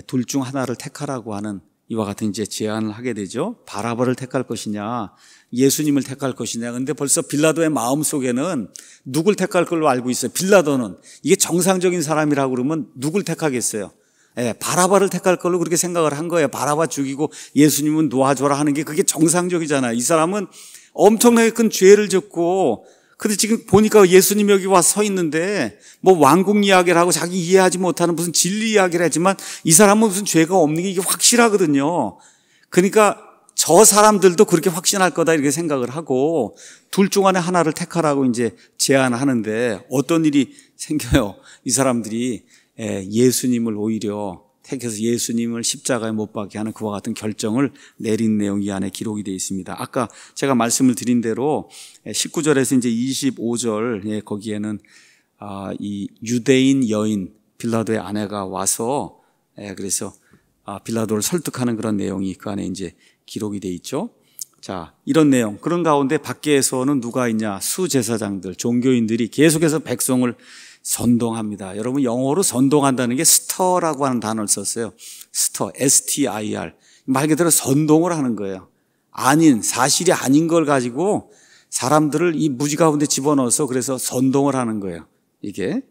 둘 중 하나를 택하라고 하는 이와 같은 이제 제안을 하게 되죠. 바라바를 택할 것이냐, 예수님을 택할 것이냐. 근데 벌써 빌라도의 마음 속에는 누굴 택할 걸로 알고 있어요. 빌라도는 이게 정상적인 사람이라고 그러면 누굴 택하겠어요? 바라바를 택할 걸로 그렇게 생각을 한 거예요. 바라바 죽이고 예수님은 놓아줘라 하는 게 그게 정상적이잖아요. 이 사람은 엄청나게 큰 죄를 졌고, 근데 지금 보니까 예수님 여기 와 서 있는데 뭐 왕국 이야기를 하고 자기 이해하지 못하는 무슨 진리 이야기를 했지만 이 사람은 무슨 죄가 없는 게 이게 확실하거든요. 그러니까 저 사람들도 그렇게 확신할 거다 이렇게 생각을 하고 둘 중 안에 하나를 택하라고 이제 제안하는데 어떤 일이 생겨요? 이 사람들이 예수님을 오히려 택해서 예수님을 십자가에 못 박게 하는 그와 같은 결정을 내린 내용이 안에 기록이 되어 있습니다. 아까 제가 말씀을 드린 대로 19절에서 이제 25절 거기에는 이 유대인 여인 빌라도의 아내가 와서 그래서 빌라도를 설득하는 그런 내용이 그 안에 이제 기록이 되어 있죠. 자, 이런 내용. 그런 가운데 밖에서는 누가 있냐? 수제사장들, 종교인들이 계속해서 백성을 선동합니다. 여러분 영어로 선동한다는 게 스터라고 하는 단어를 썼어요. 스터, S-T-I-R. 말 그대로 선동을 하는 거예요. 아닌, 사실이 아닌 걸 가지고 사람들을 이 무지 가운데 집어넣어서 그래서 선동을 하는 거예요. 이게.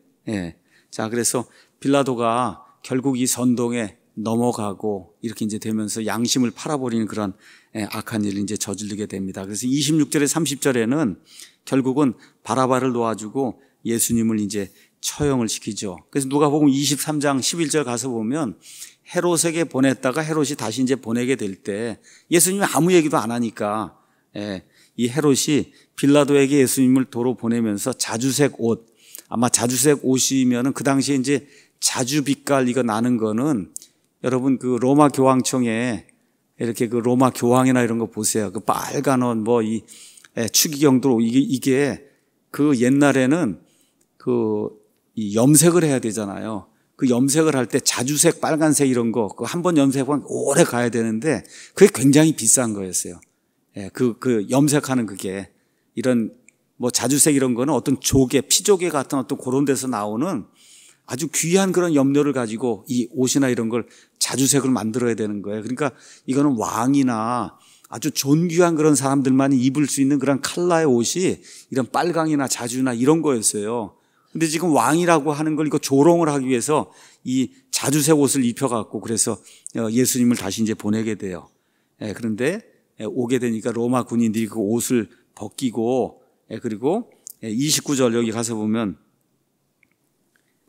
자, 그래서 빌라도가 결국 이 선동에 넘어가고 이렇게 이제 되면서 양심을 팔아버리는 그런 악한 일을 이제 저지르게 됩니다. 그래서 26절에 30절에는 결국은 바라바를 놓아주고 예수님을 이제 처형을 시키죠. 그래서 누가복음 23장 11절 가서 보면 헤롯에게 보냈다가 헤롯이 다시 이제 보내게 될 때 예수님이 아무 얘기도 안 하니까 이 헤롯이 빌라도에게 예수님을 도로 보내면서 자주색 옷, 아마 자주색 옷이면은 그 당시에 이제 자주빛깔 이거 나는 거는 여러분 그 로마 교황청에 이렇게 그 로마 교황이나 이런 거 보세요. 그 빨간 옷 뭐 이 추기경도 이게 그 옛날에는 이 염색을 해야 되잖아요. 그 염색을 할 때 자주색, 빨간색 이런 거, 그 한 번 염색하면 오래 가야 되는데 그게 굉장히 비싼 거였어요. 그 염색하는 그게 이런 뭐 자주색 이런 거는 어떤 조개, 피조개 같은 어떤 그런 데서 나오는 아주 귀한 그런 염료를 가지고 이 옷이나 이런 걸 자주색을 만들어야 되는 거예요. 그러니까 이거는 왕이나 아주 존귀한 그런 사람들만이 입을 수 있는 그런 컬러의 옷이 이런 빨강이나 자주나 이런 거였어요. 근데 지금 왕이라고 하는 걸 이거 조롱을 하기 위해서 이 자주색 옷을 입혀갖고 그래서 예수님을 다시 이제 보내게 돼요. 그런데 오게 되니까 로마 군인들이 그 옷을 벗기고 그리고 29절 여기 가서 보면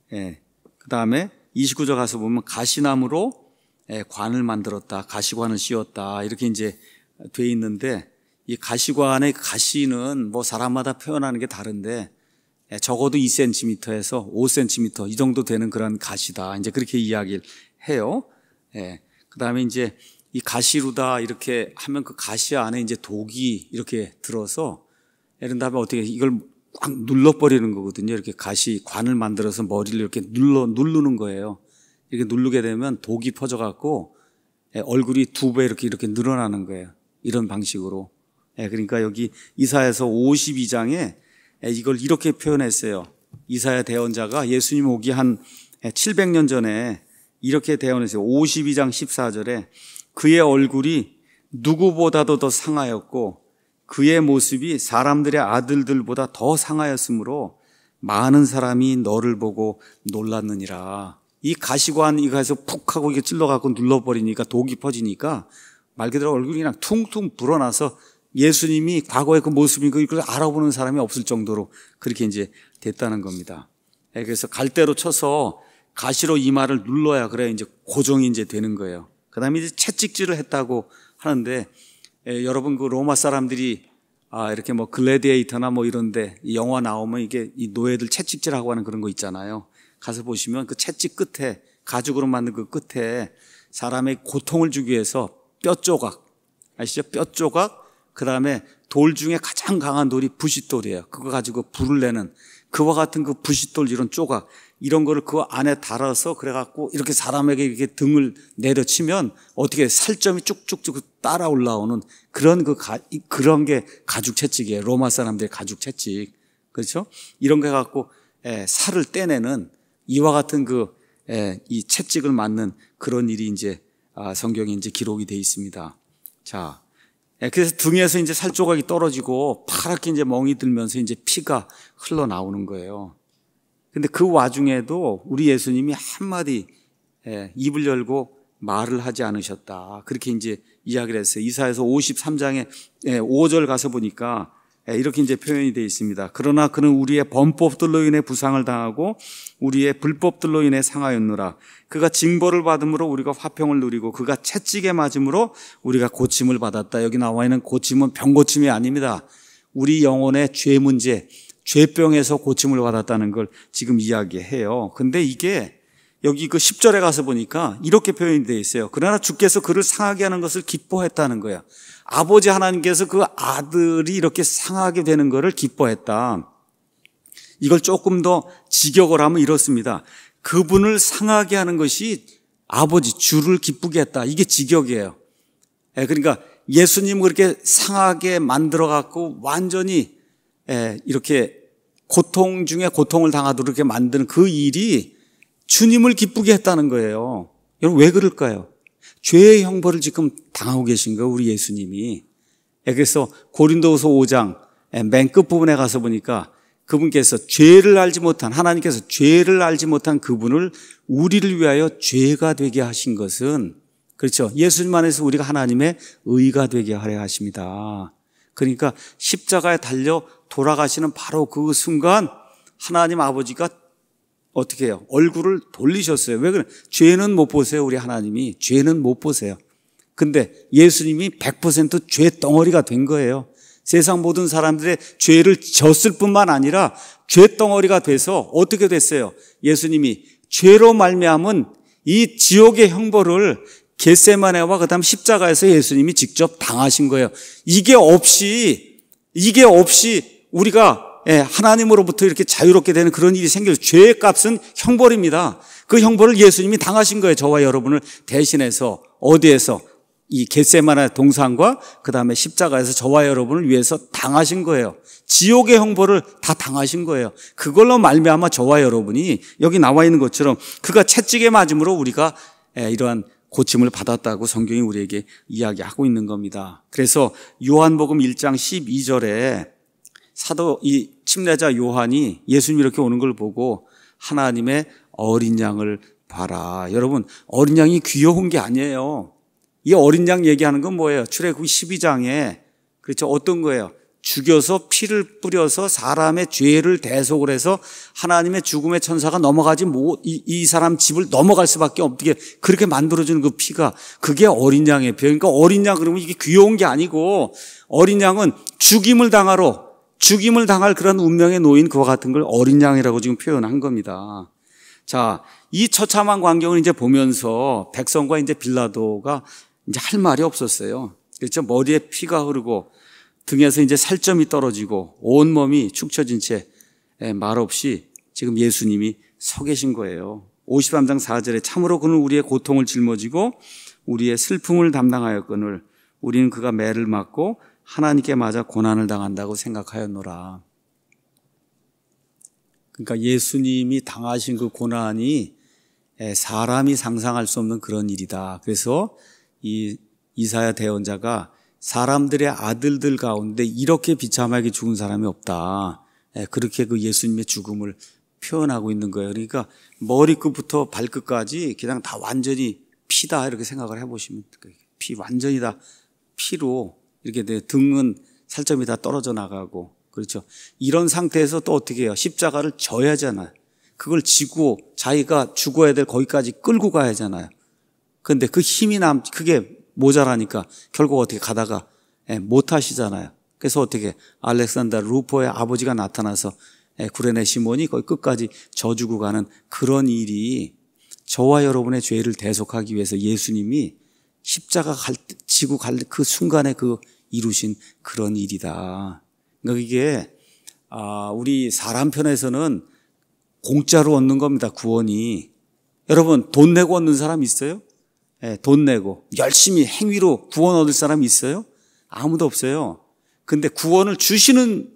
그 다음에 29절 가서 보면 가시나무로 관을 만들었다. 가시관을 씌웠다. 이렇게 이제 돼 있는데 이 가시관의 가시는 뭐 사람마다 표현하는 게 다른데 적어도 2cm에서 5cm 이 정도 되는 그런 가시다. 이제 그렇게 이야기를 해요. 그 다음에 이제 이 가시루다 이렇게 하면 그 가시 안에 이제 독이 이렇게 들어서 이런 다음에 어떻게 이걸 꽉 눌러버리는 거거든요. 이렇게 가시 관을 만들어서 머리를 이렇게 누르는 거예요. 이렇게 누르게 되면 독이 퍼져갖고 얼굴이 2배 이렇게 늘어나는 거예요. 이런 방식으로. 그러니까 여기 이사야서 52장에 이걸 이렇게 표현했어요. 이사야 대언자가 예수님 오기 한 700년 전에 이렇게 대언했어요. 52장 14절에 그의 얼굴이 누구보다도 더 상하였고 그의 모습이 사람들의 아들들보다 더 상하였으므로 많은 사람이 너를 보고 놀랐느니라. 이 가시관 이거에서 푹 하고 이게 찔러갖고 눌러버리니까 독이 퍼지니까 말 그대로 얼굴이 그냥 퉁퉁 불어나서 예수님이 과거의 그 모습이 그걸 알아보는 사람이 없을 정도로 그렇게 이제 됐다는 겁니다. 그래서 갈대로 쳐서 가시로 이마를 눌러야 그래야 이제 고정이 이제 되는 거예요. 그 다음에 이제 채찍질을 했다고 하는데 여러분 그 로마 사람들이 이렇게 뭐 글래디에이터나 뭐 이런데 영화 나오면 이게 이 노예들 채찍질하고 하는 그런 거 있잖아요. 가서 보시면 그 채찍 끝에 가죽으로 만든 그 끝에 사람의 고통을 주기 위해서 뼈 조각 아시죠? 뼈 조각 그 다음에 돌 중에 가장 강한 돌이 부싯돌이에요. 그거 가지고 불을 내는 그와 같은 그 부싯돌 이런 조각 이런 거를 그 안에 달아서 그래갖고 이렇게 사람에게 이렇게 등을 내려치면 어떻게 살점이 쭉쭉쭉 따라 올라오는 그런 게 가죽 채찍이에요. 로마 사람들의 가죽 채찍. 그렇죠? 이런 거 해갖고 살을 떼내는 이와 같은 이 채찍을 맞는 그런 일이 이제 성경에 이제 기록이 되어 있습니다. 자. 그래서 등에서 이제 살 조각이 떨어지고 파랗게 이제 멍이 들면서 이제 피가 흘러나오는 거예요. 근데 그 와중에도 우리 예수님이 한마디 입을 열고 말을 하지 않으셨다. 그렇게 이제 이야기를 했어요. 이사야서 53장에 5절 가서 보니까 이렇게 이제 표현이 되어 있습니다. 그러나 그는 우리의 범법들로 인해 부상을 당하고 우리의 불법들로 인해 상하였노라. 그가 징벌을 받음으로 우리가 화평을 누리고 그가 채찍에 맞음으로 우리가 고침을 받았다. 여기 나와 있는 고침은 병고침이 아닙니다. 우리 영혼의 죄 문제, 죄병에서 고침을 받았다는 걸 지금 이야기해요. 근데 이게 여기 그 10절에 가서 보니까 이렇게 표현이 되어 있어요. 그러나 주께서 그를 상하게 하는 것을 기뻐했다는 거야. 아버지 하나님께서 그 아들이 이렇게 상하게 되는 것을 기뻐했다. 이걸 조금 더 직역을 하면 이렇습니다. 그분을 상하게 하는 것이 아버지 주를 기쁘게 했다. 이게 직역이에요. 그러니까 예수님을 그렇게 상하게 만들어 갖고 완전히 이렇게 고통 중에 고통을 당하도록 이렇게 만드는 그 일이 주님을 기쁘게 했다는 거예요. 여러분 왜 그럴까요? 죄의 형벌을 지금 당하고 계신 거예요, 우리 예수님이. 그래서 고린도후서 5장 맨 끝부분에 가서 보니까 그분께서 죄를 알지 못한, 하나님께서 죄를 알지 못한 그분을 우리를 위하여 죄가 되게 하신 것은, 그렇죠, 예수님 안에서 우리가 하나님의 의가 되게 하려 하십니다. 그러니까 십자가에 달려 돌아가시는 바로 그 순간 하나님 아버지가 어떻게 해요? 얼굴을 돌리셨어요. 왜 그래? 죄는 못 보세요. 우리 하나님이 죄는 못 보세요. 근데 예수님이 100% 죄 덩어리가 된 거예요. 세상 모든 사람들의 죄를 졌을 뿐만 아니라 죄 덩어리가 돼서 어떻게 됐어요? 예수님이 죄로 말미암은 이 지옥의 형벌을 겟세마네와 그다음 십자가에서 예수님이 직접 당하신 거예요. 이게 없이 우리가 하나님으로부터 이렇게 자유롭게 되는 그런 일이 생겨서 죄의 값은 형벌입니다. 그 형벌을 예수님이 당하신 거예요. 저와 여러분을 대신해서. 어디에서? 이 겟세마네 동산과 그 다음에 십자가에서 저와 여러분을 위해서 당하신 거예요. 지옥의 형벌을 다 당하신 거예요. 그걸로 말미암아 저와 여러분이 여기 나와 있는 것처럼 그가 채찍에 맞음으로 우리가 이러한 고침을 받았다고 성경이 우리에게 이야기하고 있는 겁니다. 그래서 요한복음 1장 12절에 사도 이 침례자 요한이 예수님 이렇게 오는 걸 보고 하나님의 어린 양을 봐라. 여러분, 어린 양이 귀여운 게 아니에요. 이 어린 양 얘기하는 건 뭐예요? 출애굽기 12장에 그렇죠, 어떤 거예요? 죽여서 피를 뿌려서 사람의 죄를 대속을 해서 하나님의 죽음의 천사가 넘어가지 이 사람 집을 넘어갈 수밖에 없게 그렇게 만들어주는 그 피가, 그게 어린 양의 피. 그러니까 어린 양 그러면 이게 귀여운 게 아니고, 어린 양은 죽임을 당할 그런 운명에 놓인 그와 같은 걸 어린 양이라고 지금 표현한 겁니다. 자, 이 처참한 광경을 이제 보면서 백성과 이제 빌라도가 이제 할 말이 없었어요. 그렇죠? 머리에 피가 흐르고 등에서 이제 살점이 떨어지고 온몸이 축 처진 채 말없이 지금 예수님이 서 계신 거예요. 53장 4절에 참으로 그는 우리의 고통을 짊어지고 우리의 슬픔을 담당하였거늘 우리는 그가 매를 맞고 하나님께 맞아 고난을 당한다고 생각하였노라. 그러니까 예수님이 당하신 그 고난이 사람이 상상할 수 없는 그런 일이다. 그래서 이 이사야 대언자가 사람들의 아들들 가운데 이렇게 비참하게 죽은 사람이 없다. 그렇게 그 예수님의 죽음을 표현하고 있는 거예요. 그러니까 머리끝부터 발끝까지 그냥 다 완전히 피다 이렇게 생각을 해보시면 피 완전히 다 피로 이렇게 돼. 등은 살점이 다 떨어져 나가고, 그렇죠. 이런 상태에서 또 어떻게 해요? 십자가를 져야 하잖아요. 그걸 지고 자기가 죽어야 될 거기까지 끌고 가야 하잖아요. 그런데 그 힘이 그게 모자라니까 결국 어떻게 가다가 못 하시잖아요. 그래서 어떻게 알렉산더 루포의 아버지가 나타나서 구레네 시몬이 거의 끝까지 져주고 가는 그런 일이 저와 여러분의 죄를 대속하기 위해서 예수님이 십자가 지고 갈 그 순간에 그 이루신 그런 일이다. 그러니까 이게 우리 사람 편에서는 공짜로 얻는 겁니다. 구원이. 여러분 돈 내고 얻는 사람 있어요? 돈 내고 열심히 행위로 구원 얻을 사람 있어요? 아무도 없어요. 근데 구원을 주시는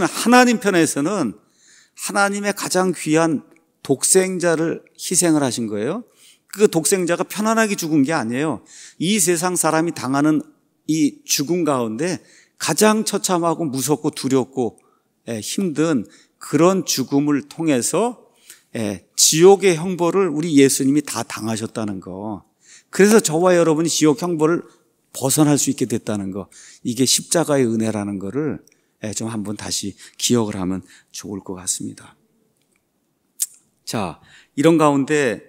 하나님 편에서는 하나님의 가장 귀한 독생자를 희생을 하신 거예요. 그 독생자가 편안하게 죽은 게 아니에요. 이 세상 사람이 당하는 이 죽음 가운데 가장 처참하고 무섭고 두렵고 힘든 그런 죽음을 통해서 지옥의 형벌을 우리 예수님이 다 당하셨다는 거. 그래서 저와 여러분이 지옥 형벌을 벗어날 수 있게 됐다는 거, 이게 십자가의 은혜라는 거를 좀 한번 다시 기억을 하면 좋을 것 같습니다. 자, 이런 가운데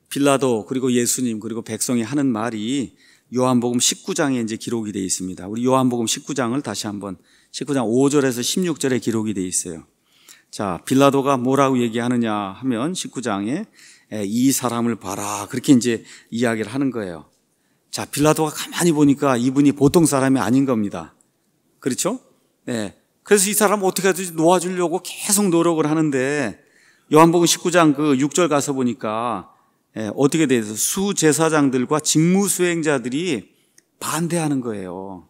빌라도 그리고 예수님 그리고 백성이 하는 말이 요한복음 19장에 이제 기록이 되어 있습니다. 우리 요한복음 19장을 다시 한번 19장 5절에서 16절에 기록이 되어 있어요. 자, 빌라도가 뭐라고 얘기하느냐 하면 19장에 이 사람을 봐라, 그렇게 이제 이야기를 하는 거예요. 자, 빌라도가 가만히 보니까 이분이 보통 사람이 아닌 겁니다. 그렇죠? 네. 그래서 이 사람 어떻게 하든지 놓아주려고 계속 노력을 하는데 요한복음 19장 그 6절 가서 보니까 어떻게 돼서 수제사장들과 직무수행자들이 반대하는 거예요.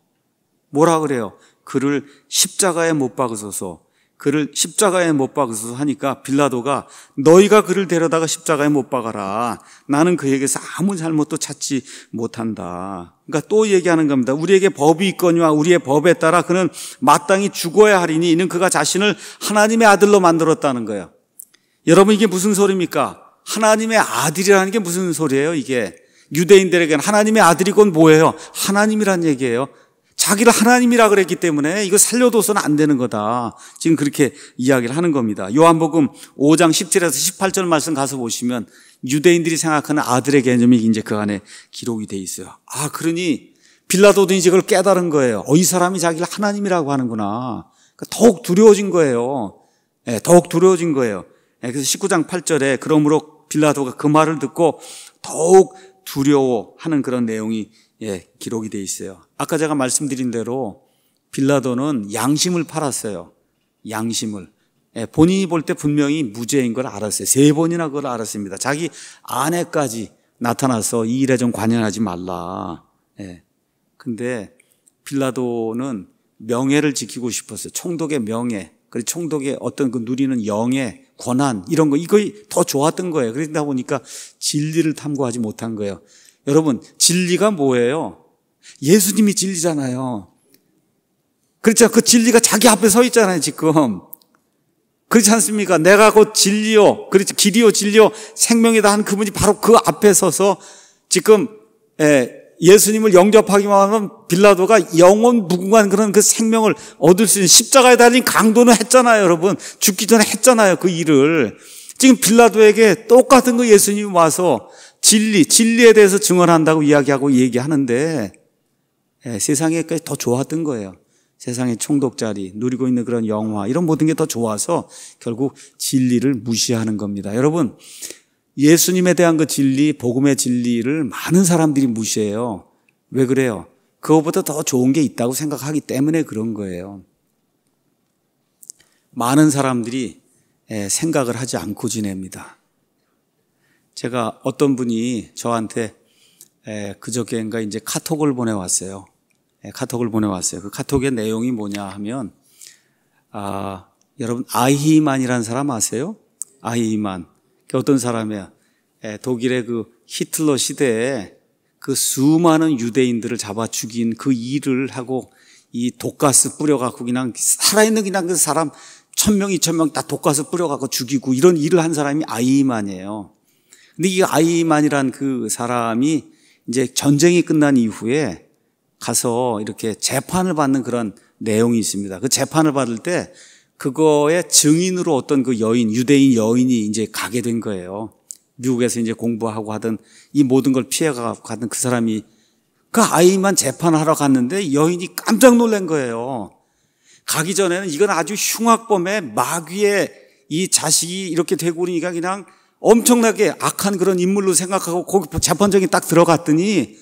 뭐라 그래요? 그를 십자가에 못 박으소서, 그를 십자가에 못 박으소서 하니까 빌라도가 너희가 그를 데려다가 십자가에 못 박아라. 나는 그에게서 아무 잘못도 찾지 못한다. 그러니까 또 얘기하는 겁니다. 우리에게 법이 있거니와 우리의 법에 따라 그는 마땅히 죽어야 하리니 이는 그가 자신을 하나님의 아들로 만들었다는 거예요. 여러분, 이게 무슨 소리입니까? 하나님의 아들이라는 게 무슨 소리예요? 이게 유대인들에게는 하나님의 아들이 곧 뭐예요? 하나님이란 얘기예요. 자기를 하나님이라 그랬기 때문에 이거 살려둬서는 안 되는 거다, 지금 그렇게 이야기를 하는 겁니다. 요한복음 5장 17에서 18절 말씀 가서 보시면 유대인들이 생각하는 아들의 개념이 이제 그 안에 기록이 돼 있어요. 아, 그러니 빌라도도 이제 그걸 깨달은 거예요. 이 사람이 자기를 하나님이라고 하는구나. 그러니까 더욱 두려워진 거예요. 더욱 두려워진 거예요. 그래서 19장 8절에 그러므로 빌라도가 그 말을 듣고 더욱 두려워하는 그런 내용이 기록이 돼 있어요. 아까 제가 말씀드린 대로 빌라도는 양심을 팔았어요. 양심을. 본인이 볼 때 분명히 무죄인 걸 알았어요. 3번이나 그걸 알았습니다. 자기 아내까지 나타나서 이 일에 좀 관여하지 말라. 근데 빌라도는 명예를 지키고 싶었어요. 총독의 명예, 그리고 총독의 어떤 그 누리는 영예, 권한, 이런 거, 이거 더 좋았던 거예요. 그러다 보니까 진리를 탐구하지 못한 거예요. 여러분, 진리가 뭐예요? 예수님이 진리잖아요. 그렇죠? 그 진리가 자기 앞에 서 있잖아요, 지금. 그렇지 않습니까? 내가 곧 진리요, 그렇지, 길이요, 진리요, 생명이다 한 그분이 바로 그 앞에 서서 지금 예수님을 영접하기만 하면 빌라도가 영원 무궁한 그런 그 생명을 얻을 수 있는, 십자가에 달린 강도는 했잖아요, 여러분. 죽기 전에 했잖아요, 그 일을. 지금 빌라도에게 똑같은 거 예수님이 와서 진리에 대해서 증언한다고 이야기하고 얘기하는데 세상에까지 더 좋았던 거예요. 세상의 총독 자리, 누리고 있는 그런 영화, 이런 모든 게 더 좋아서 결국 진리를 무시하는 겁니다. 여러분, 예수님에 대한 그 진리, 복음의 진리를 많은 사람들이 무시해요. 왜 그래요? 그거보다 더 좋은 게 있다고 생각하기 때문에 그런 거예요. 많은 사람들이 생각을 하지 않고 지냅니다. 제가 어떤 분이 저한테 그저께인가 이제 카톡을 보내왔어요. 카톡을 보내왔어요. 그 카톡의 내용이 뭐냐 하면, 여러분, 아히만이라는 사람 아세요? 아히만. 어떤 사람이야? 독일의 그 히틀러 시대에 그 수많은 유대인들을 잡아 죽인 그 일을 하고 이 독가스 뿌려갖고 그냥 살아있는 그냥 그 사람 1000명, 2000명 다 독가스 뿌려갖고 죽이고 이런 일을 한 사람이 아히만이에요. 근데 이 아히만이란 그 사람이 이제 전쟁이 끝난 이후에 가서 이렇게 재판을 받는 그런 내용이 있습니다. 그 재판을 받을 때 그거의 증인으로 어떤 그 여인, 유대인 여인이 이제 가게 된 거예요. 미국에서 이제 공부하고 하던 이 모든 걸 피해가고 가던 그 사람이 그 아이만 재판하러 갔는데 여인이 깜짝 놀란 거예요. 가기 전에는 이건 아주 흉악범의 마귀의 이 자식이 이렇게 되고 그러니까 그냥 엄청나게 악한 그런 인물로 생각하고 거기 재판정에 딱 들어갔더니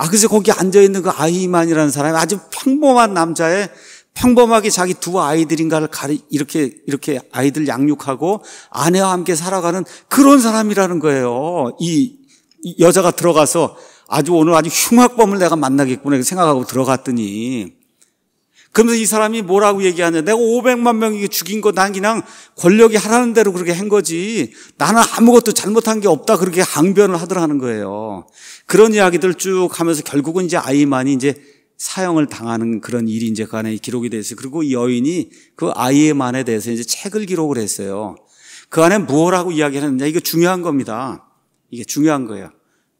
그래서 거기 앉아있는 그 아이만이라는 사람이 아주 평범한 남자의 평범하게 자기 2 아이들인가를 이렇게 아이들 양육하고 아내와 함께 살아가는 그런 사람이라는 거예요. 이 여자가 들어가서 오늘 아주 흉악범을 내가 만나겠구나 생각하고 들어갔더니, 그러면서 이 사람이 뭐라고 얘기하냐, 내가 500만 명이 죽인 거 난 그냥 권력이 하라는 대로 그렇게 한 거지 나는 아무것도 잘못한 게 없다, 그렇게 항변을 하더라는 거예요. 그런 이야기들 쭉 하면서 결국은 이제 아이만이 이제 사형을 당하는 그런 일이 이제 그 안에 기록이 됐어요. 그리고 이 여인이 그 아이만에 대해서 이제 책을 기록을 했어요. 그 안에 무엇라고 이야기를 했느냐, 이게 중요한 겁니다. 이게 중요한 거예요.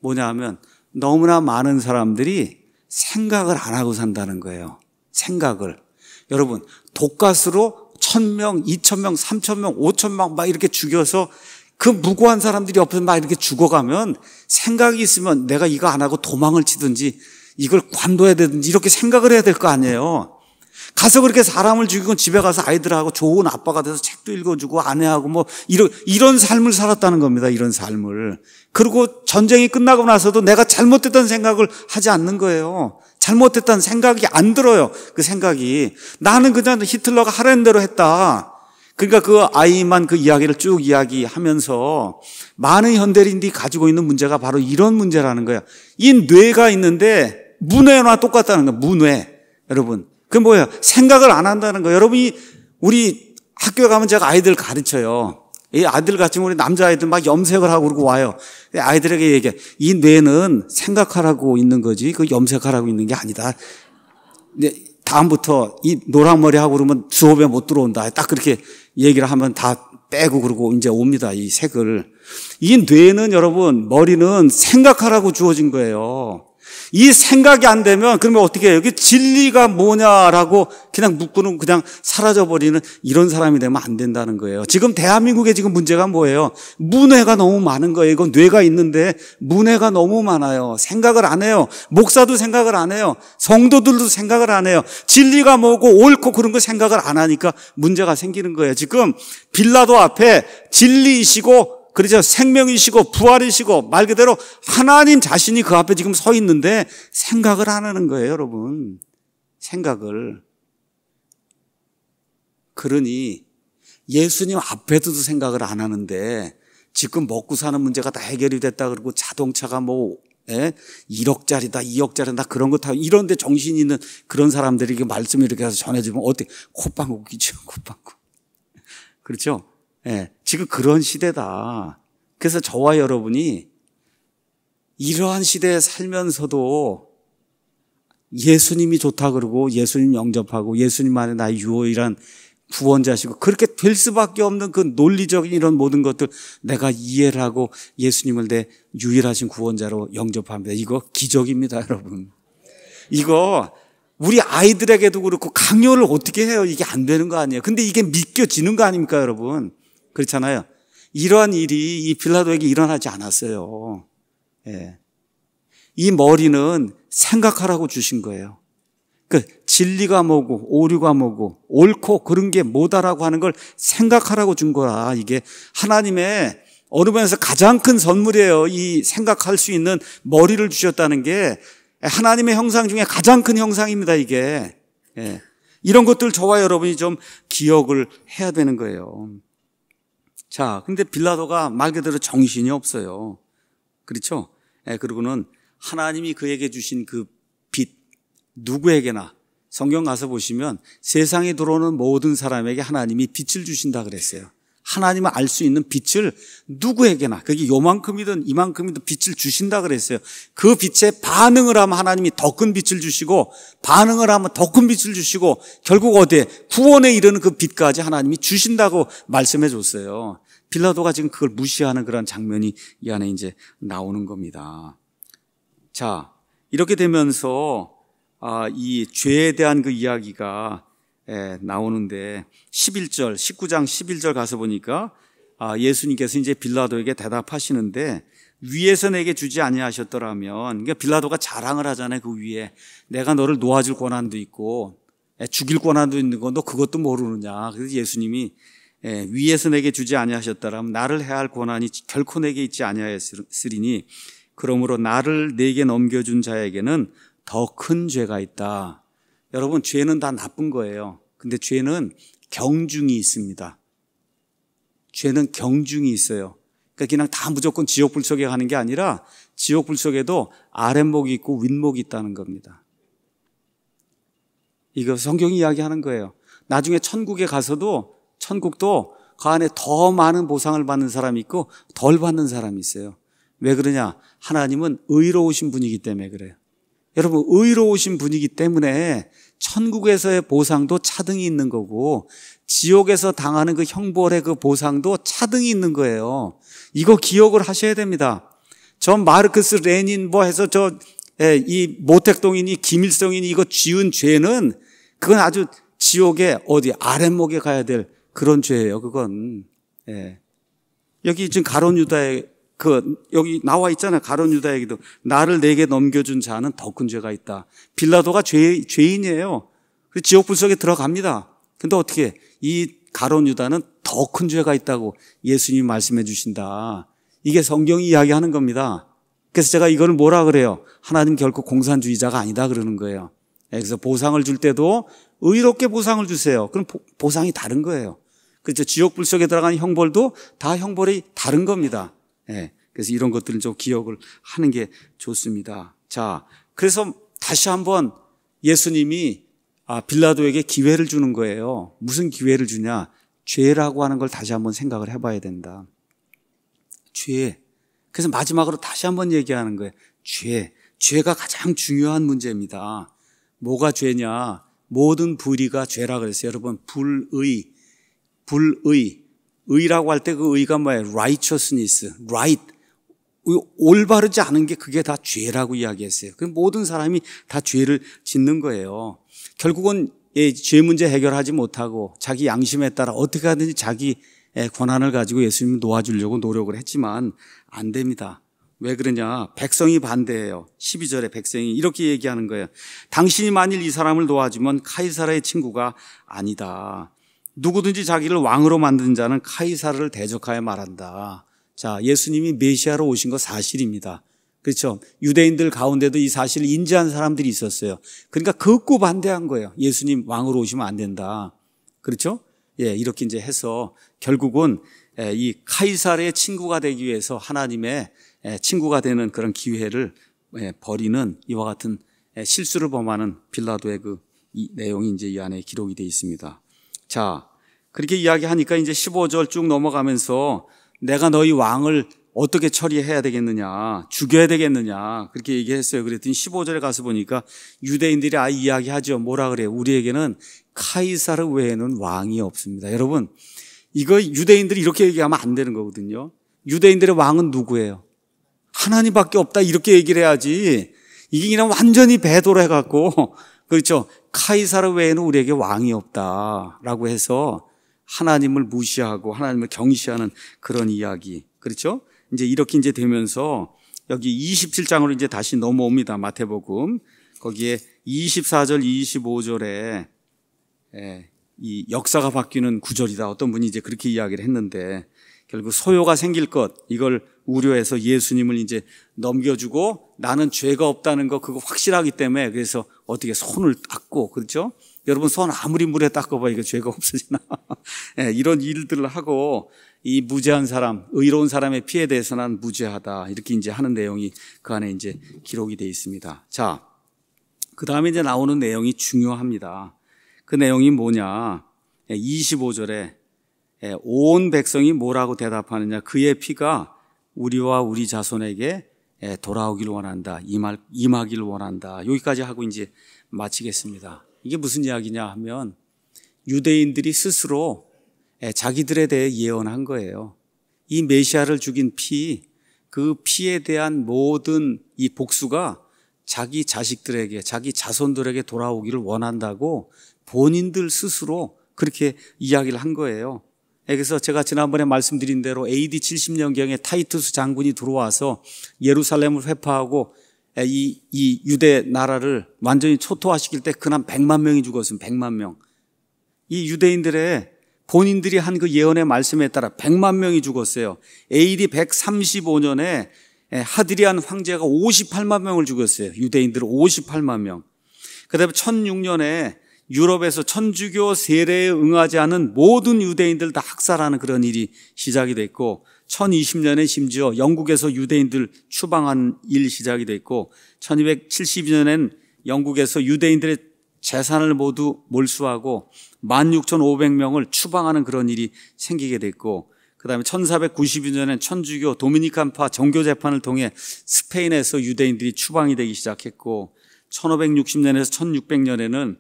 뭐냐 하면 너무나 많은 사람들이 생각을 안 하고 산다는 거예요. 생각을. 여러분, 독가스로 1,000명, 2,000명, 3,000명, 5,000명 막 이렇게 죽여서 그 무고한 사람들이 옆에서 막 이렇게 죽어가면 생각이 있으면 내가 이거 안 하고 도망을 치든지 이걸 관둬야 되든지 이렇게 생각을 해야 될 거 아니에요. 가서 그렇게 사람을 죽이고 집에 가서 아이들하고 좋은 아빠가 돼서 책도 읽어주고 아내하고 뭐 이런 삶을 살았다는 겁니다. 이런 삶을. 그리고 전쟁이 끝나고 나서도 내가 잘못했다는 생각을 하지 않는 거예요. 잘못했다는 생각이 안 들어요. 그 생각이. 나는 그냥 히틀러가 하라는 대로 했다. 그러니까 그 아이만 그 이야기를 쭉 이야기하면서 많은 현대인들이 가지고 있는 문제가 바로 이런 문제라는 거예요. 이 뇌가 있는데 문외와 똑같다는 거예요. 문외. 여러분. 그게 뭐예요? 생각을 안 한다는 거예요. 여러분이 우리 학교에 가면 제가 아이들 가르쳐요. 이 아이들 같이 우리 남자아이들 막 염색을 하고 그러고 와요. 아이들에게 얘기해. 이 뇌는 생각하라고 있는 거지 그 염색하라고 있는 게 아니다. 다음부터 이 노란머리 하고 그러면 수업에 못 들어온다. 딱 그렇게 얘기를 하면 다 빼고 그러고 이제 옵니다. 이 색을. 이 뇌는 여러분, 머리는 생각하라고 주어진 거예요. 이 생각이 안 되면 그러면 어떻게 해요? 여기 진리가 뭐냐라고 그냥 묻고는 그냥 사라져버리는 이런 사람이 되면 안 된다는 거예요. 지금 대한민국의 지금 문제가 뭐예요? 문외가 너무 많은 거예요. 이건 뇌가 있는데 문외가 너무 많아요. 생각을 안 해요. 목사도 생각을 안 해요. 성도들도 생각을 안 해요. 진리가 뭐고 옳고 그런 거 생각을 안 하니까 문제가 생기는 거예요. 지금 빌라도 앞에 진리이시고 그렇죠. 생명이시고 부활이시고 말 그대로 하나님 자신이 그 앞에 지금 서 있는데 생각을 안 하는 거예요, 여러분. 생각을. 그러니 예수님 앞에도 생각을 안 하는데 지금 먹고 사는 문제가 다 해결이 됐다 그러고 자동차가 뭐 1억짜리다 2억짜리다 그런 거 타고 이런데 정신이 있는 그런 사람들이 이렇게 말씀을 이렇게 해서 전해주면 어떻게 콧방귀죠. 콧방귀. 그렇죠. 예, 지금 그런 시대다. 그래서 저와 여러분이 이러한 시대에 살면서도 예수님이 좋다 그러고 예수님 영접하고 예수님 안에 나의 유일한 구원자시고 그렇게 될 수밖에 없는 그 논리적인 이런 모든 것들 내가 이해를 하고 예수님을 내 유일하신 구원자로 영접합니다. 이거 기적입니다, 여러분. 이거 우리 아이들에게도 그렇고 강요를 어떻게 해요? 이게 안 되는 거 아니에요. 근데 이게 믿겨지는 거 아닙니까, 여러분? 그렇잖아요. 이러한 일이 이 빌라도에게 일어나지 않았어요. 예. 이 머리는 생각하라고 주신 거예요. 그 진리가 뭐고 오류가 뭐고 옳고 그런 게 뭐다라고 하는 걸 생각하라고 준 거라. 이게 하나님의 어느 면에서 가장 큰 선물이에요. 이 생각할 수 있는 머리를 주셨다는 게 하나님의 형상 중에 가장 큰 형상입니다. 이게. 예. 이런 것들 저와 여러분이 좀 기억을 해야 되는 거예요. 자, 근데 빌라도가 말 그대로 정신이 없어요. 그렇죠? 예, 그리고는 하나님이 그에게 주신 그 빛, 누구에게나 성경 가서 보시면 세상에 들어오는 모든 사람에게 하나님이 빛을 주신다 그랬어요. 하나님을 알 수 있는 빛을 누구에게나, 그게 요만큼이든 이만큼이든 빛을 주신다 그랬어요. 그 빛에 반응을 하면 하나님이 더 큰 빛을 주시고 반응을 하면 더 큰 빛을 주시고 결국 어디에 구원에 이르는 그 빛까지 하나님이 주신다고 말씀해 줬어요. 빌라도가 지금 그걸 무시하는 그런 장면이 이 안에 이제 나오는 겁니다. 자, 이렇게 되면서 이 죄에 대한 그 이야기가 나오는데 11절, 19장 11절 가서 보니까 예수님께서 이제 빌라도에게 대답하시는데 위에서 내게 주지 아니하셨더라면, 그러니까 빌라도가 자랑을 하잖아요. 그 위에 내가 너를 놓아줄 권한도 있고 죽일 권한도 있는 거 너 그것도 모르느냐. 그래서 예수님이 위에서 내게 주지 아니하셨더라면 나를 해할 권한이 결코 내게 있지 아니하였으리니 그러므로 나를 내게 넘겨준 자에게는 더 큰 죄가 있다. 여러분, 죄는 다 나쁜 거예요. 근데 죄는 경중이 있습니다. 죄는 경중이 있어요. 그러니까 그냥 다 무조건 지옥불 속에 가는 게 아니라 지옥불 속에도 아랫목이 있고 윗목이 있다는 겁니다. 이거 성경이 이야기하는 거예요. 나중에 천국에 가서도 천국도 그 안에 더 많은 보상을 받는 사람이 있고 덜 받는 사람이 있어요. 왜 그러냐? 하나님은 의로우신 분이기 때문에 그래요. 여러분, 의로우신 분이기 때문에 천국에서의 보상도 차등이 있는 거고 지옥에서 당하는 그 형벌의 그 보상도 차등이 있는 거예요. 이거 기억을 하셔야 됩니다. 저 마르크스 레닌 뭐 해서 저 이 모택동이니 김일성이니 이거 지은 죄는 그건 아주 지옥의 어디 아랫목에 가야 될 그런 죄예요. 그건. 여기 지금 가룟 유다의 여기 나와 있잖아요. 가룟 유다에게도 나를 내게 넘겨준 자는 더 큰 죄가 있다. 빌라도가 죄인이에요. 그래서 지옥 불 속에 들어갑니다. 근데 어떻게 이 가룟 유다는 더 큰 죄가 있다고 예수님이 말씀해 주신다. 이게 성경이 이야기하는 겁니다. 그래서 제가 이거를 뭐라 그래요? 하나님 결코 공산주의자가 아니다 그러는 거예요. 그래서 보상을 줄 때도 의롭게 보상을 주세요. 그럼 보상이 다른 거예요. 그렇죠. 지옥 불 속에 들어가는 형벌도 다 형벌이 다른 겁니다. 그래서 이런 것들을 좀 기억을 하는 게 좋습니다. 자, 그래서 다시 한번 예수님이 빌라도에게 기회를 주는 거예요. 무슨 기회를 주냐? 죄라고 하는 걸 다시 한번 생각을 해봐야 된다. 죄. 그래서 마지막으로 다시 한번 얘기하는 거예요. 죄가 가장 중요한 문제입니다. 뭐가 죄냐? 모든 불의가 죄라 그랬어요. 여러분, 의라고 할 때 그 의가 뭐예요? righteousness, right. 올바르지 않은 게 그게 다 죄라고 이야기했어요. 그 모든 사람이 다 죄를 짓는 거예요. 결국은 죄 문제 해결하지 못하고 자기 양심에 따라 어떻게 하든지 자기 권한을 가지고 예수님을 놓아주려고 노력을 했지만 안 됩니다. 왜 그러냐? 백성이 반대해요. 12절에 백성이 이렇게 얘기하는 거예요. 당신이 만일 이 사람을 놓아주면 카이사르의 친구가 아니다. 누구든지 자기를 왕으로 만든 자는 카이사르를 대적하여 말한다. 자, 예수님이 메시아로 오신 거 사실입니다. 그렇죠? 유대인들 가운데도 이 사실을 인지한 사람들이 있었어요. 그러니까 극구 반대한 거예요. 예수님 왕으로 오시면 안 된다. 그렇죠? 이렇게 이제 해서 결국은 이 카이사르의 친구가 되기 위해서 하나님의 친구가 되는 그런 기회를 버리는 이와 같은 실수를 범하는 빌라도의 이 내용이 이제 이 안에 기록이 되어 있습니다. 자, 그렇게 이야기하니까 이제 15절 쭉 넘어가면서 내가 너희 왕을 어떻게 처리해야 되겠느냐, 죽여야 되겠느냐, 그렇게 얘기했어요. 그랬더니 15절에 가서 보니까 유대인들이 이야기하죠. 뭐라 그래요? 우리에게는 카이사르 외에는 왕이 없습니다. 여러분, 이거 유대인들이 이렇게 얘기하면 안 되는 거거든요. 유대인들의 왕은 누구예요? 하나님밖에 없다 이렇게 얘기를 해야지. 이게 그냥 완전히 배도를 해갖고, 그렇죠? 카이사르 외에는 우리에게 왕이 없다라고 해서 하나님을 무시하고 하나님을 경시하는 그런 이야기. 그렇죠? 이제 이렇게 이제 되면서 여기 27장으로 이제 다시 넘어옵니다. 마태복음. 거기에 24절, 25절에 이 역사가 바뀌는 구절이다. 어떤 분이 이제 그렇게 이야기를 했는데 결국 소요가 생길 것, 이걸 우려해서 예수님을 이제 넘겨주고 나는 죄가 없다는 거 그거 확실하기 때문에 그래서 어떻게 손을 닦고, 그렇죠? 여러분 손 아무리 물에 닦아봐 이거 죄가 없어지나? 이런 일들을 하고 이 무죄한 사람, 의로운 사람의 피해에 대해서는 무죄하다 이렇게 이제 하는 내용이 그 안에 이제 기록이 되어 있습니다. 자, 그 다음에 이제 나오는 내용이 중요합니다. 그 내용이 뭐냐? 25절에 온 백성이 뭐라고 대답하느냐? 그의 피가 우리와 우리 자손에게 돌아오기를 원한다. 임하기를 원한다. 여기까지 하고 이제 마치겠습니다. 이게 무슨 이야기냐 하면 유대인들이 스스로 자기들에 대해 예언한 거예요. 이 메시아를 죽인 그 피에 대한 모든 이 복수가 자기 자식들에게, 자기 자손들에게 돌아오기를 원한다고 본인들 스스로 그렇게 이야기를 한 거예요. 그래서 제가 지난번에 말씀드린 대로 AD 70년경에 타이투스 장군이 들어와서 예루살렘을 회파하고 이 유대 나라를 완전히 초토화시킬 때 그날 100만 명이 죽었습니다. 100만 명. 이 유대인들의 본인들이 한 그 예언의 말씀에 따라 100만 명이 죽었어요. AD 135년에 하드리안 황제가 58만 명을 죽였어요. 유대인들 58만 명. 그다음에 1006년에 유럽에서 천주교 세례에 응하지 않은 모든 유대인들 다 학살하는 그런 일이 시작이 됐고 1020년에 심지어 영국에서 유대인들 추방한 일 시작이 됐고 1272년엔 영국에서 유대인들의 재산을 모두 몰수하고 16,500명을 추방하는 그런 일이 생기게 됐고 그다음에 1492년엔 천주교 도미니칸파 정교재판을 통해 스페인에서 유대인들이 추방이 되기 시작했고 1560년에서 1600년에는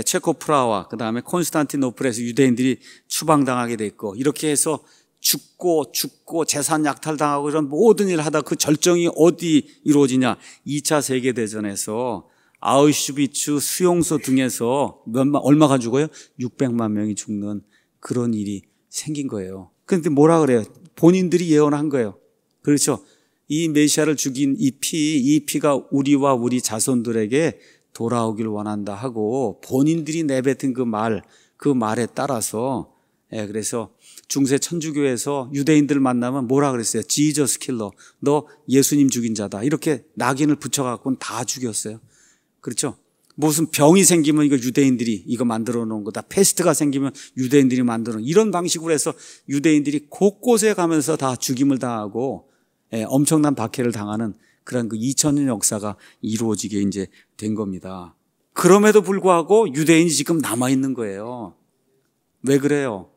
체코 프라하 그다음에 콘스탄티노플에서 유대인들이 추방당하게 됐고 이렇게 해서 죽고 재산 약탈당하고 이런 모든 일을 하다 그 절정이 어디 이루어지냐? 2차 세계대전에서 아우슈비츠 수용소 등에서 얼마가 죽어요? 600만 명이 죽는 그런 일이 생긴 거예요. 그런데 뭐라 그래요? 본인들이 예언한 거예요. 그렇죠? 이 메시아를 죽인 이 피가 우리와 우리 자손들에게 돌아오길 원한다 하고 본인들이 내뱉은 그 말에 따라서 그래서 중세 천주교에서 유대인들 만나면 뭐라 그랬어요? 지저스 킬러, 너 예수님 죽인 자다. 이렇게 낙인을 붙여갖고는 다 죽였어요. 그렇죠? 무슨 병이 생기면 이거 유대인들이 이거 만들어 놓은 거다. 페스트가 생기면 유대인들이 만들어 놓은 이런 방식으로 해서 유대인들이 곳곳에 가면서 다 죽임을 당하고 엄청난 박해를 당하는 그런 그 2000년 역사가 이루어지게 이제 된 겁니다. 그럼에도 불구하고 유대인이 지금 남아있는 거예요. 왜 그래요?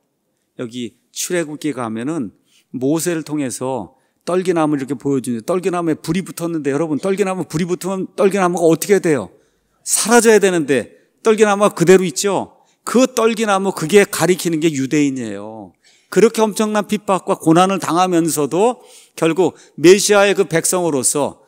여기 출애굽기에 가면은 모세를 통해서 떨기나무를 이렇게 보여주는데 떨기나무에 불이 붙었는데 여러분 떨기나무 불이 붙으면 떨기나무가 어떻게 돼요? 사라져야 되는데 떨기나무가 그대로 있죠? 그 떨기나무 그게 가리키는 게 유대인이에요. 그렇게 엄청난 핍박과 고난을 당하면서도 결국 메시아의 그 백성으로서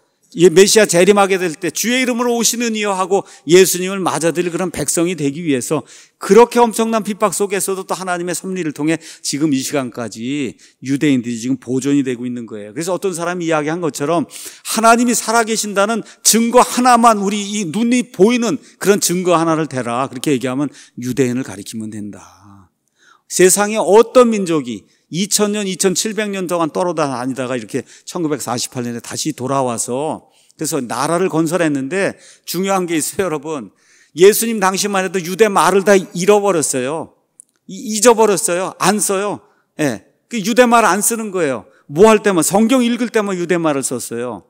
메시아 재림하게 될 때 주의 이름으로 오시는 이여 하고 예수님을 맞아들일 그런 백성이 되기 위해서 그렇게 엄청난 핍박 속에서도 또 하나님의 섭리를 통해 지금 이 시간까지 유대인들이 지금 보존이 되고 있는 거예요. 그래서 어떤 사람이 이야기한 것처럼 하나님이 살아계신다는 증거 하나만 우리 이 눈이 보이는 그런 증거 하나를 대라. 그렇게 얘기하면 유대인을 가리키면 된다. 세상에 어떤 민족이 2000년, 2700년 동안 떨어다니다가 이렇게 1948년에 다시 돌아와서 그래서 나라를 건설했는데 중요한 게 있어요, 여러분. 예수님 당시만 해도 유대 말을 다 잃어버렸어요. 잊어버렸어요. 안 써요. 예. 그 유대 말 안 쓰는 거예요. 뭐 할 때만, 성경 읽을 때만 유대 말을 썼어요.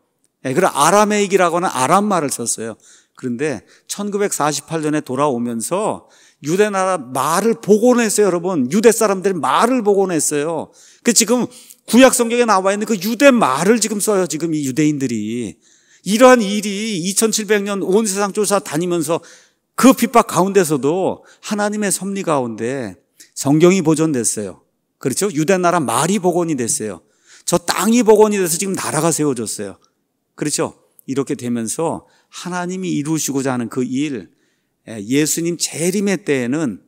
예. 그리고 아람에익이라고는 아람 말을 썼어요. 그런데 1948년에 돌아오면서 유대 나라 말을 복원했어요, 여러분. 유대 사람들이 말을 복원했어요. 그 지금 구약 성경에 나와 있는 그 유대 말을 지금 써요, 지금 이 유대인들이. 이러한 일이 2700년 온 세상 쫓아 다니면서 그 핍박 가운데서도 하나님의 섭리 가운데 성경이 보존됐어요. 그렇죠? 유대 나라 말이 복원이 됐어요. 저 땅이 복원이 돼서 지금 나라가 세워졌어요. 그렇죠? 이렇게 되면서 하나님이 이루시고자 하는 그 일, 예수님 재림의 때에는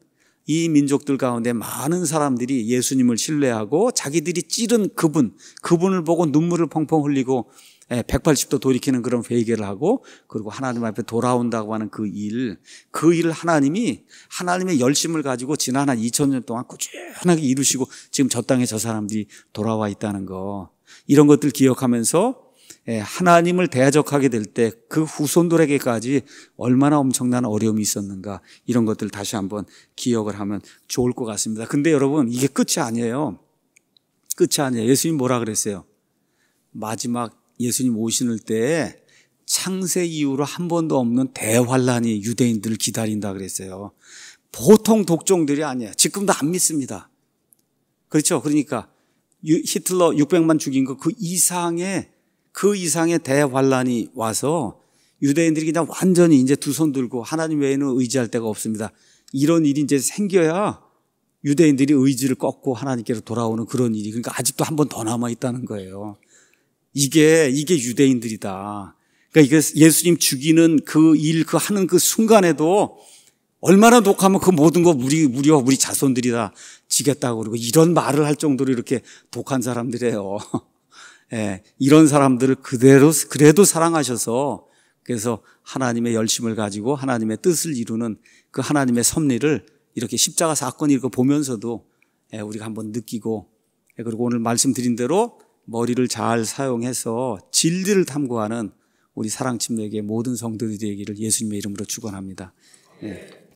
이 민족들 가운데 많은 사람들이 예수님을 신뢰하고 자기들이 찌른 그분을 보고 눈물을 펑펑 흘리고 180도 돌이키는 그런 회개를 하고 그리고 하나님 앞에 돌아온다고 하는 그 일을 하나님이 하나님의 열심을 가지고 지난 한 2000년 동안 꾸준하게 이루시고 지금 저 땅에 저 사람들이 돌아와 있다는 거, 이런 것들 기억하면서 하나님을 대적하게 될 때 그 후손들에게까지 얼마나 엄청난 어려움이 있었는가, 이런 것들 다시 한번 기억을 하면 좋을 것 같습니다. 근데 여러분, 이게 끝이 아니에요. 끝이 아니에요. 예수님 뭐라 그랬어요? 마지막 예수님 오시는 때에 창세 이후로 한 번도 없는 대환란이 유대인들을 기다린다 그랬어요. 보통 독종들이 아니에요. 지금도 안 믿습니다. 그렇죠? 그러니까 히틀러 600만 죽인 거 그 이상의 대환란이 와서 유대인들이 그냥 완전히 이제 두 손 들고 하나님 외에는 의지할 데가 없습니다. 이런 일이 이제 생겨야 유대인들이 의지를 꺾고 하나님께로 돌아오는 그런 일이, 그러니까 아직도 한 번 더 남아 있다는 거예요. 이게 유대인들이다. 그러니까 이게 예수님 죽이는 그 일, 그 하는 그 순간에도 얼마나 독하면 그 모든 거 우리와 우리 자손들이 다 지겠다고 그러고 이런 말을 할 정도로 이렇게 독한 사람들이에요. 이런 사람들을 그래도 사랑하셔서 그래서 하나님의 열심을 가지고 하나님의 뜻을 이루는 그 하나님의 섭리를 이렇게 십자가 사건을 이렇게 보면서도 우리가 한번 느끼고, 그리고 오늘 말씀드린 대로 머리를 잘 사용해서 진리를 탐구하는 우리 사랑침례교회 모든 성도들이 되기를 예수님의 이름으로 축원합니다.